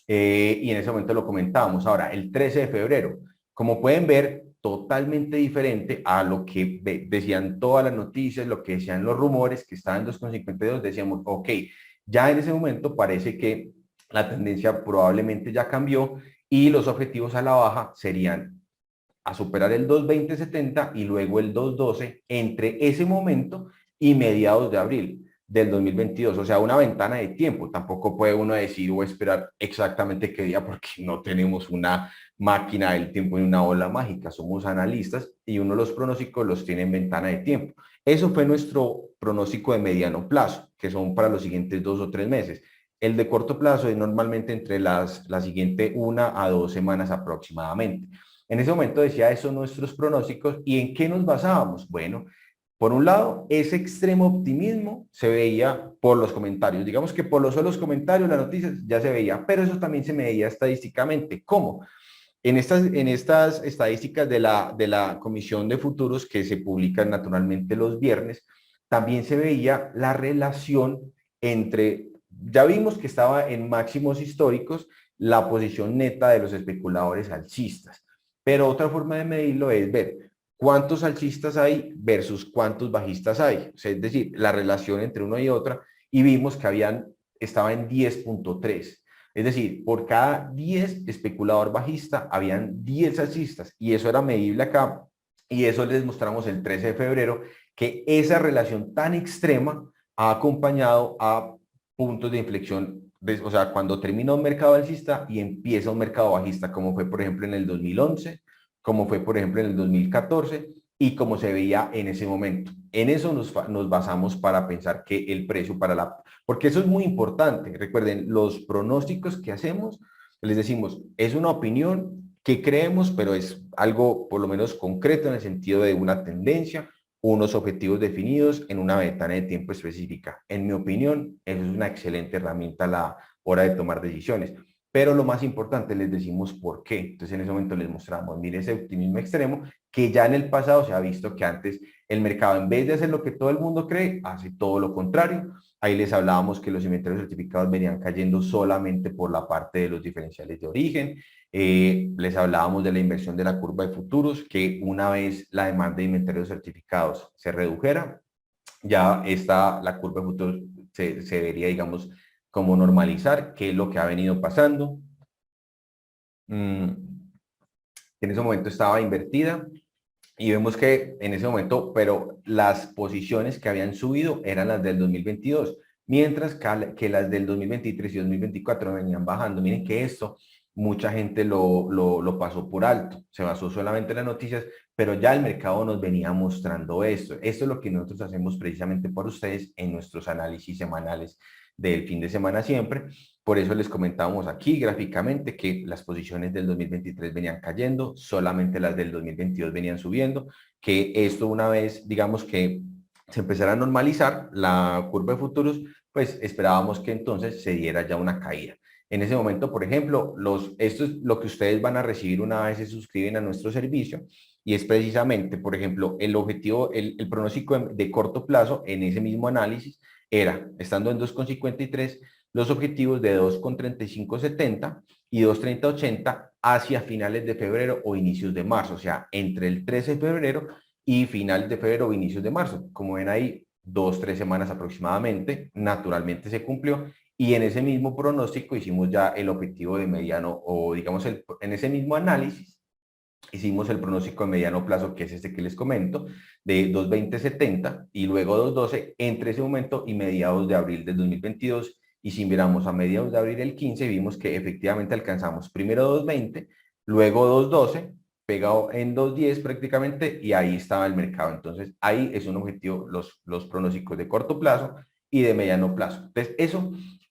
Y en ese momento lo comentábamos. Ahora, el 13 de febrero, como pueden ver, totalmente diferente a lo que decían todas las noticias, lo que decían los rumores, que estaban en 2,52, decíamos, ok, ya en ese momento parece que la tendencia probablemente ya cambió y los objetivos a la baja serían a superar el 2,2070 y luego el 2,12 entre ese momento y mediados de abril del 2022. O sea, una ventana de tiempo. Tampoco puede uno decir o esperar exactamente qué día porque no tenemos una máquina del tiempo ni una bola mágica. Somos analistas y uno de los pronósticos los tiene en ventana de tiempo. Eso fue nuestro pronóstico de mediano plazo, que son para los siguientes 2 o 3 meses. El de corto plazo es normalmente entre la siguiente 1 a 2 semanas aproximadamente. En ese momento decía eso nuestros pronósticos y en qué nos basábamos. Bueno, por un lado, ese extremo optimismo se veía por los comentarios. Digamos que por los solos comentarios, las noticias ya se veía, pero eso también se medía estadísticamente. ¿Cómo? En estas estadísticas de la Comisión de Futuros que se publican naturalmente los viernes, también se veía la relación entre, ya vimos que estaba en máximos históricos la posición neta de los especuladores alcistas, pero otra forma de medirlo es ver cuántos alcistas hay versus cuántos bajistas hay, o sea, es decir, la relación entre uno y otra, y vimos que estaba en 10,3. Es decir, por cada 10 especulador bajista, habían 10 alcistas y eso era medible acá y eso les mostramos el 13 de febrero, que esa relación tan extrema ha acompañado a puntos de inflexión, o sea, cuando termina un mercado alcista y empieza un mercado bajista, como fue por ejemplo en el 2011, como fue por ejemplo en el 2014 y como se veía en ese momento. En eso nos basamos para pensar que el precio para porque eso es muy importante. Recuerden, los pronósticos que hacemos, les decimos, es una opinión que creemos, pero es algo por lo menos concreto en el sentido de una tendencia, unos objetivos definidos en una ventana de tiempo específica. En mi opinión, eso es una excelente herramienta a la hora de tomar decisiones. pero lo más importante, les decimos por qué. Entonces en ese momento les mostramos, mire ese optimismo extremo, que ya en el pasado se ha visto que antes el mercado, en vez de hacer lo que todo el mundo cree, hace todo lo contrario. Ahí les hablábamos que los inventarios certificados venían cayendo solamente por la parte de los diferenciales de origen. Les hablábamos de la inversión de la curva de futuros, que una vez la demanda de inventarios certificados se redujera, ya está la curva de futuros se vería, digamos, como normalizar, que es lo que ha venido pasando. En ese momento estaba invertida y vemos que en ese momento, pero las posiciones que habían subido eran las del 2022, mientras que las del 2023 y 2024 venían bajando. Miren que esto mucha gente lo pasó por alto, se basó solamente en las noticias, pero ya el mercado nos venía mostrando esto. Esto es lo que nosotros hacemos precisamente por ustedes en nuestros análisis semanales del fin de semana siempre. Por eso les comentábamos aquí gráficamente que las posiciones del 2023 venían cayendo, solamente las del 2022 venían subiendo, que esto una vez, digamos que se empezara a normalizar la curva de futuros, pues esperábamos que entonces se diera ya una caída. En ese momento, por ejemplo, esto es lo que ustedes van a recibir una vez se suscriben a nuestro servicio y es precisamente, por ejemplo, el objetivo, el pronóstico de corto plazo en ese mismo análisis era, estando en 2,53, los objetivos de 2,3570 y 2,3080 hacia finales de febrero o inicios de marzo, o sea, entre el 13 de febrero y finales de febrero o inicios de marzo. Como ven ahí, 2, 3 semanas aproximadamente, naturalmente se cumplió y en ese mismo pronóstico hicimos ya el objetivo de mediano o digamos en ese mismo análisis hicimos el pronóstico de mediano plazo, que es este que les comento, de 2,2070 y luego 2,12 entre ese momento y mediados de abril del 2022. Y si miramos a mediados de abril del 15, vimos que efectivamente alcanzamos primero 2,20, luego 2,12, pegado en 2,10 prácticamente, y ahí estaba el mercado. Entonces, ahí es un objetivo, los pronósticos de corto plazo y de mediano plazo. Entonces, eso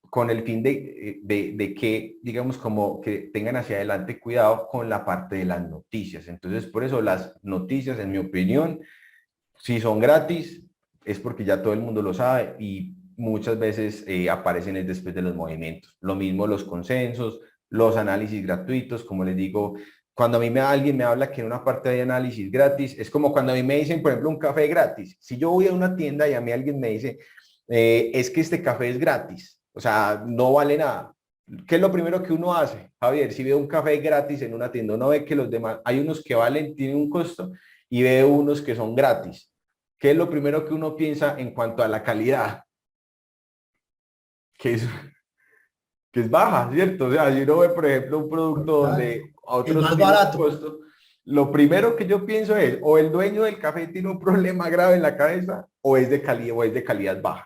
con el fin de que, digamos, como que tengan hacia adelante cuidado con la parte de las noticias. Entonces, por eso las noticias, en mi opinión, si son gratis, es porque ya todo el mundo lo sabe y muchas veces aparecen después de los movimientos. Lo mismo los consensos, los análisis gratuitos, como les digo, cuando a mí alguien me habla que en una parte hay análisis gratis, es como cuando a mí me dicen, por ejemplo, un café gratis. Si yo voy a una tienda y a mí alguien me dice, es que este café es gratis, o sea, no vale nada. ¿Qué es lo primero que uno hace? Javier, si ve un café gratis en una tienda, uno ve que los demás, hay unos que valen, tienen un costo y ve unos que son gratis. ¿Qué es lo primero que uno piensa en cuanto a la calidad? Que es, que es baja, ¿cierto? O sea, si uno ve, por ejemplo, un producto donde El otros más tienen un barato. costo, lo primero que yo pienso es, o el dueño del café tiene un problema grave en la cabeza, o es de calidad, o es de calidad baja.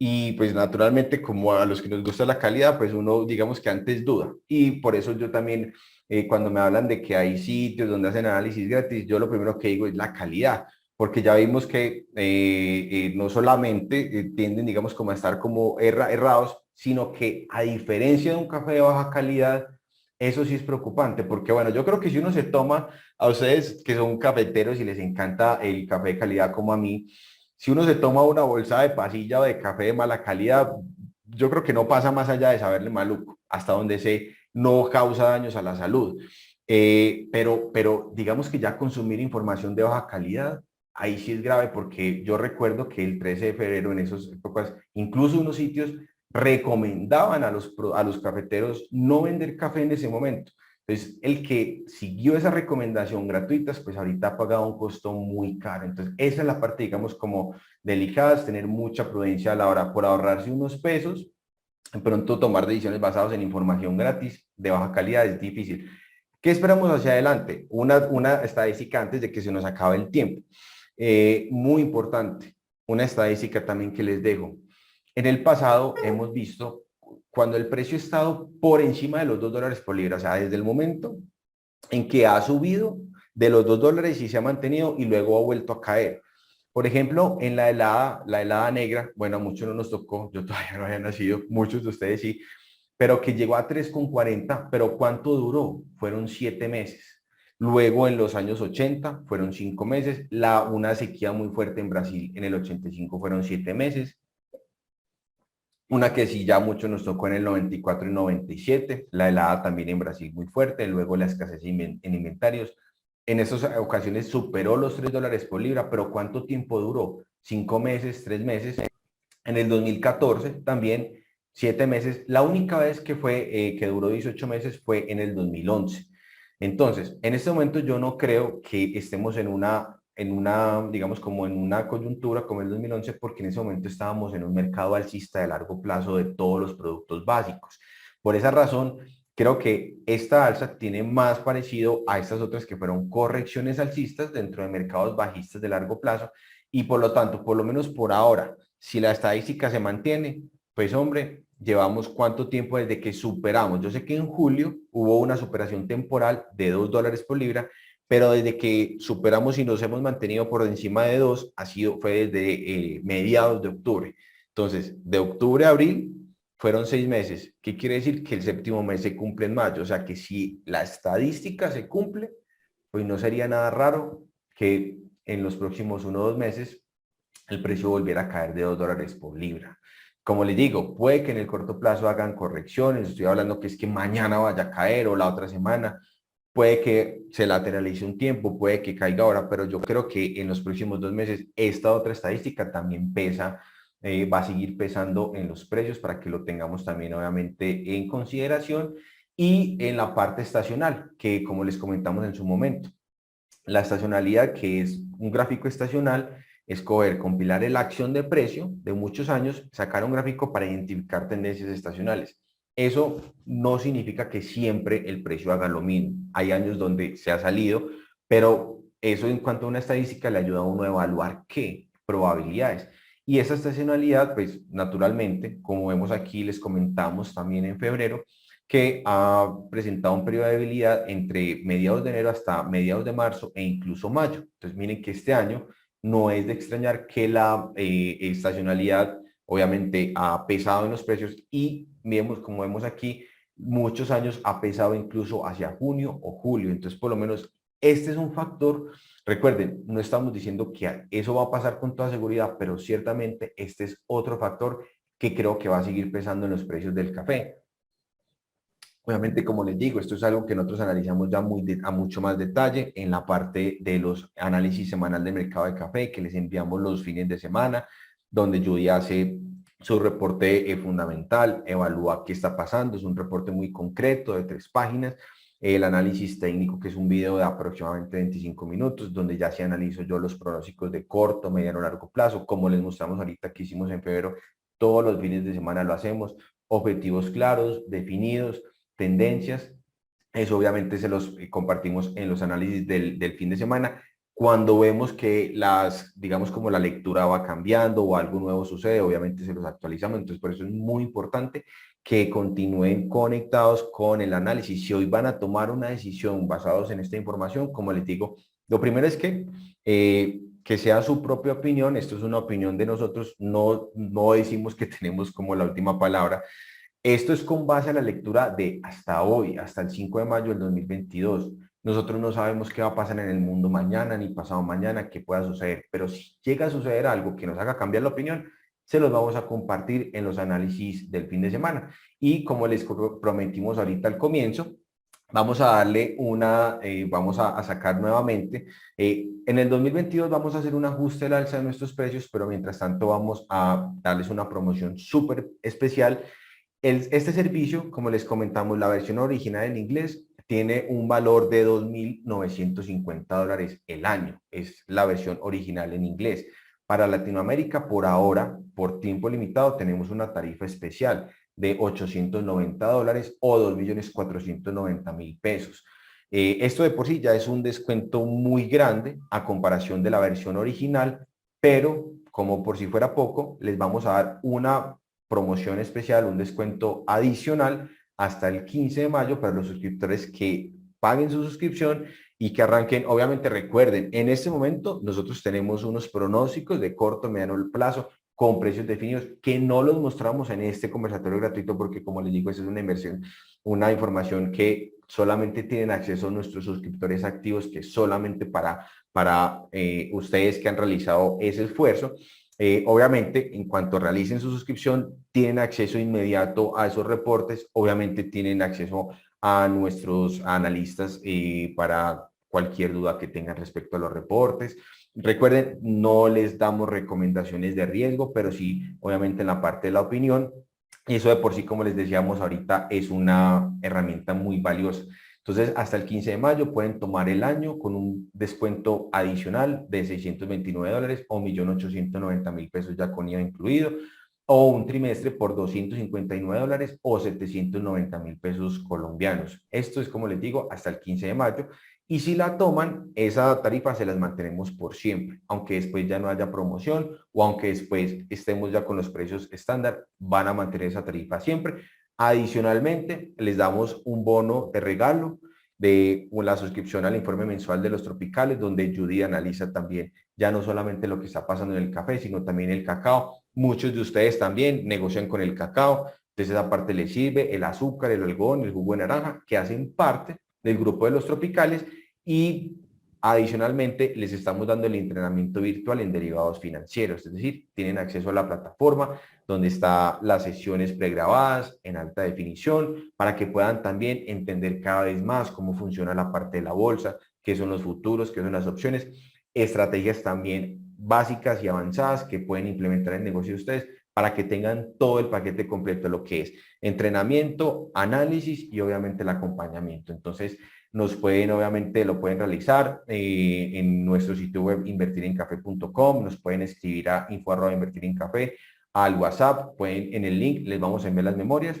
Y pues naturalmente, como a los que nos gusta la calidad, pues uno, digamos que antes duda. Y por eso yo también, cuando me hablan de que hay sitios donde hacen análisis gratis, yo lo primero que digo es la calidad, porque ya vimos que no solamente tienden, digamos, como a estar como errados, sino que a diferencia de un café de baja calidad, eso sí es preocupante, porque bueno, yo creo que si uno se toma, a ustedes que son cafeteros y les encanta el café de calidad como a mí, si uno se toma una bolsa de pasilla o de café de mala calidad, yo creo que no pasa más allá de saberle maluco, hasta donde se no causa daños a la salud. Pero digamos que ya consumir información de baja calidad, ahí sí es grave porque yo recuerdo que el 13 de febrero en esas épocas, incluso unos sitios recomendaban a los cafeteros no vender café en ese momento. Entonces, el que siguió esa recomendación gratuitas, pues ahorita ha pagado un costo muy caro. Entonces, esa es la parte, digamos, como delicada, es tener mucha prudencia a la hora por ahorrarse unos pesos. De pronto, tomar decisiones basadas en información gratis de baja calidad es difícil. ¿Qué esperamos hacia adelante? Una estadística antes de que se nos acabe el tiempo. Muy importante, una estadística también que les dejo. En el pasado hemos visto cuando el precio ha estado por encima de los $2 por libra, o sea, desde el momento en que ha subido de los $2 y se ha mantenido y luego ha vuelto a caer. Por ejemplo, en la helada negra, bueno, a muchos no nos tocó, yo todavía no había nacido, muchos de ustedes sí, pero que llegó a 3,40, pero ¿cuánto duró? Fueron 7 meses. Luego en los años 80 fueron 5 meses, una sequía muy fuerte en Brasil en el 85 fueron 7 meses, Una que sí ya mucho nos tocó en el 94 y 97, la helada también en Brasil muy fuerte, luego la escasez en inventarios. En esas ocasiones superó los $3 por libra, pero ¿cuánto tiempo duró? 5 meses, 3 meses. En el 2014 también 7 meses. La única vez que que duró 18 meses fue en el 2011. Entonces, en este momento yo no creo que estemos digamos, como en una coyuntura como el 2011, porque en ese momento estábamos en un mercado alcista de largo plazo de todos los productos básicos. Por esa razón, creo que esta alza tiene más parecido a estas otras que fueron correcciones alcistas dentro de mercados bajistas de largo plazo y por lo tanto, por lo menos por ahora, si la estadística se mantiene, pues hombre, llevamos cuánto tiempo desde que superamos. Yo sé que en julio hubo una superación temporal de $2 por libra, pero desde que superamos y nos hemos mantenido por encima de 2, fue desde mediados de octubre. Entonces, de octubre a abril fueron 6 meses. ¿Qué quiere decir? Que el séptimo mes se cumple en mayo. O sea que si la estadística se cumple, pues no sería nada raro que en los próximos 1 o 2 meses el precio volviera a caer de $2 por libra. Como les digo, puede que en el corto plazo hagan correcciones, estoy hablando que es que mañana vaya a caer o la otra semana, puede que se lateralice un tiempo, puede que caiga ahora, pero yo creo que en los próximos 2 meses esta otra estadística también pesa, va a seguir pesando en los precios para que lo tengamos también obviamente en consideración y en la parte estacional, que como les comentamos en su momento, la estacionalidad, que es un gráfico estacional, es compilar la acción de precio de muchos años, sacar un gráfico para identificar tendencias estacionales. Eso no significa que siempre el precio haga lo mismo. Hay años donde se ha salido, pero eso en cuanto a una estadística le ayuda a uno a evaluar qué probabilidades. Y esa estacionalidad, pues naturalmente, como vemos aquí, les comentamos también en febrero, que ha presentado un periodo de debilidad entre mediados de enero hasta mediados de marzo e incluso mayo. Entonces miren que este año no es de extrañar que la estacionalidad obviamente ha pesado en los precios y vemos, como vemos aquí, muchos años ha pesado incluso hacia junio o julio. Entonces por lo menos este es un factor. Recuerden, no estamos diciendo que eso va a pasar con toda seguridad, pero ciertamente este es otro factor que creo que va a seguir pesando en los precios del café. Obviamente, como les digo, esto es algo que nosotros analizamos ya a mucho más detalle en la parte de los análisis semanal de mercado de café que les enviamos los fines de semana, donde Judy hace su reporte fundamental, evalúa qué está pasando, es un reporte muy concreto de 3 páginas, el análisis técnico, que es un video de aproximadamente 25 minutos, donde ya se analizo yo los pronósticos de corto, mediano, largo plazo, como les mostramos ahorita que hicimos en febrero, todos los fines de semana lo hacemos, objetivos claros, definidos, tendencias. Eso obviamente se los compartimos en los análisis del fin de semana. Cuando vemos que digamos como la lectura va cambiando o algo nuevo sucede, obviamente se los actualizamos. Entonces, por eso es muy importante que continúen conectados con el análisis. Si hoy van a tomar una decisión basados en esta información, como les digo, lo primero es que sea su propia opinión. Esto es una opinión de nosotros. No decimos que tenemos como la última palabra. Esto es con base a la lectura de hasta hoy, hasta el 5 de mayo del 2022. Nosotros no sabemos qué va a pasar en el mundo mañana ni pasado mañana, qué pueda suceder, pero si llega a suceder algo que nos haga cambiar la opinión, se los vamos a compartir en los análisis del fin de semana. Y como les prometimos ahorita al comienzo, vamos a darle vamos a sacar nuevamente. En el 2022 vamos a hacer un ajuste al alza de nuestros precios, pero mientras tanto vamos a darles una promoción súper especial. Este servicio, como les comentamos, la versión original en inglés tiene un valor de $2,950 el año. Es la versión original en inglés. Para Latinoamérica, por ahora, por tiempo limitado, tenemos una tarifa especial de $890 o $2,490,000 pesos. Esto de por sí ya es un descuento muy grande a comparación de la versión original, pero como por si fuera poco, les vamos a dar una promoción especial, un descuento adicional hasta el 15 de mayo para los suscriptores que paguen su suscripción y que arranquen. Obviamente recuerden, en este momento nosotros tenemos unos pronósticos de corto, mediano plazo con precios definidos que no los mostramos en este conversatorio gratuito porque, como les digo, eso es una inversión, una información que solamente tienen acceso a nuestros suscriptores activos, que solamente para ustedes que han realizado ese esfuerzo. Obviamente, en cuanto realicen su suscripción, tienen acceso inmediato a esos reportes. Obviamente, tienen acceso a nuestros analistas para cualquier duda que tengan respecto a los reportes. Recuerden, no les damos recomendaciones de riesgo, pero sí, obviamente, en la parte de la opinión. Y eso de por sí, como les decíamos ahorita, es una herramienta muy valiosa. Entonces, hasta el 15 de mayo pueden tomar el año con un descuento adicional de $629 o 1.890.000 pesos ya con IVA incluido, o un trimestre por $259 o 790.000 pesos colombianos. Esto es, como les digo, hasta el 15 de mayo. Y si la toman, esa tarifa se las mantenemos por siempre, aunque después ya no haya promoción o aunque después estemos ya con los precios estándar, van a mantener esa tarifa siempre. Adicionalmente, les damos un bono de regalo de la suscripción al informe mensual de los tropicales, donde Judy analiza también ya no solamente lo que está pasando en el café, sino también el cacao. Muchos de ustedes también negocian con el cacao, entonces esa parte les sirve, el azúcar, el algodón, el jugo de naranja, que hacen parte del grupo de los tropicales, y adicionalmente les estamos dando el entrenamiento virtual en derivados financieros, es decir, tienen acceso a la plataforma donde están las sesiones pregrabadas en alta definición para que puedan también entender cada vez más cómo funciona la parte de la bolsa, qué son los futuros, qué son las opciones, estrategias también básicas y avanzadas que pueden implementar en el negocio de ustedes para que tengan todo el paquete completo de lo que es entrenamiento, análisis y obviamente el acompañamiento. Entonces, obviamente lo pueden realizar en nuestro sitio web invertirencafe.com, nos pueden escribir a info@invertirencafé, al WhatsApp, pueden en el link, les vamos a enviar las memorias,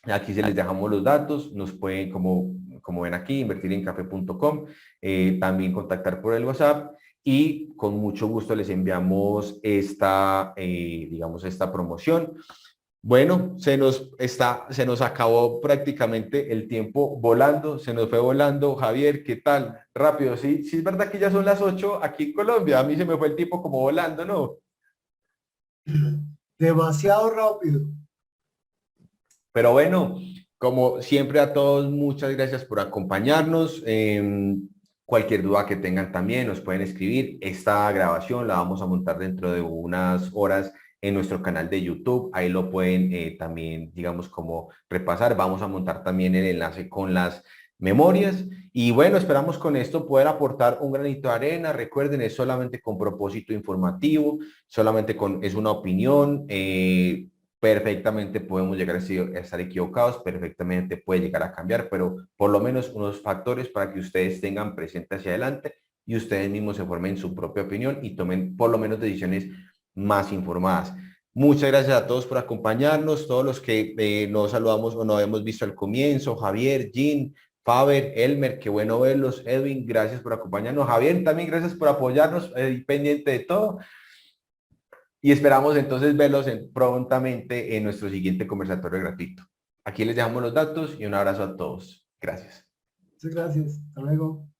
aquí se les dejamos los datos, nos pueden, como ven aquí, invertirencafe.com, también contactar por el WhatsApp y con mucho gusto les enviamos digamos, esta promoción. Bueno, se nos acabó prácticamente el tiempo volando, se nos fue volando. Javier, ¿qué tal? Rápido, sí, sí es verdad que ya son las 8 aquí en Colombia, a mí se me fue el tiempo como volando, ¿no? Demasiado rápido. Pero bueno, como siempre a todos, muchas gracias por acompañarnos. Cualquier duda que tengan también nos pueden escribir. Esta grabación la vamos a montar dentro de unas horas en nuestro canal de YouTube. Ahí lo pueden también, digamos, como repasar. Vamos a montar también el enlace con las memorias. Y bueno, esperamos con esto poder aportar un granito de arena. Recuerden, es solamente con propósito informativo, es una opinión. Perfectamente podemos llegar a estar equivocados, perfectamente puede llegar a cambiar, pero por lo menos unos factores para que ustedes tengan presente hacia adelante y ustedes mismos se formen su propia opinión y tomen por lo menos decisiones más informadas. Muchas gracias a todos por acompañarnos, todos los que nos saludamos o no habíamos visto al comienzo, Javier, Jean, Faber, Elmer, qué bueno verlos, Edwin, gracias por acompañarnos, Javier, también gracias por apoyarnos, pendiente de todo. Y esperamos entonces verlos prontamente en nuestro siguiente conversatorio gratuito. Aquí les dejamos los datos y un abrazo a todos. Gracias. Muchas gracias. Hasta luego.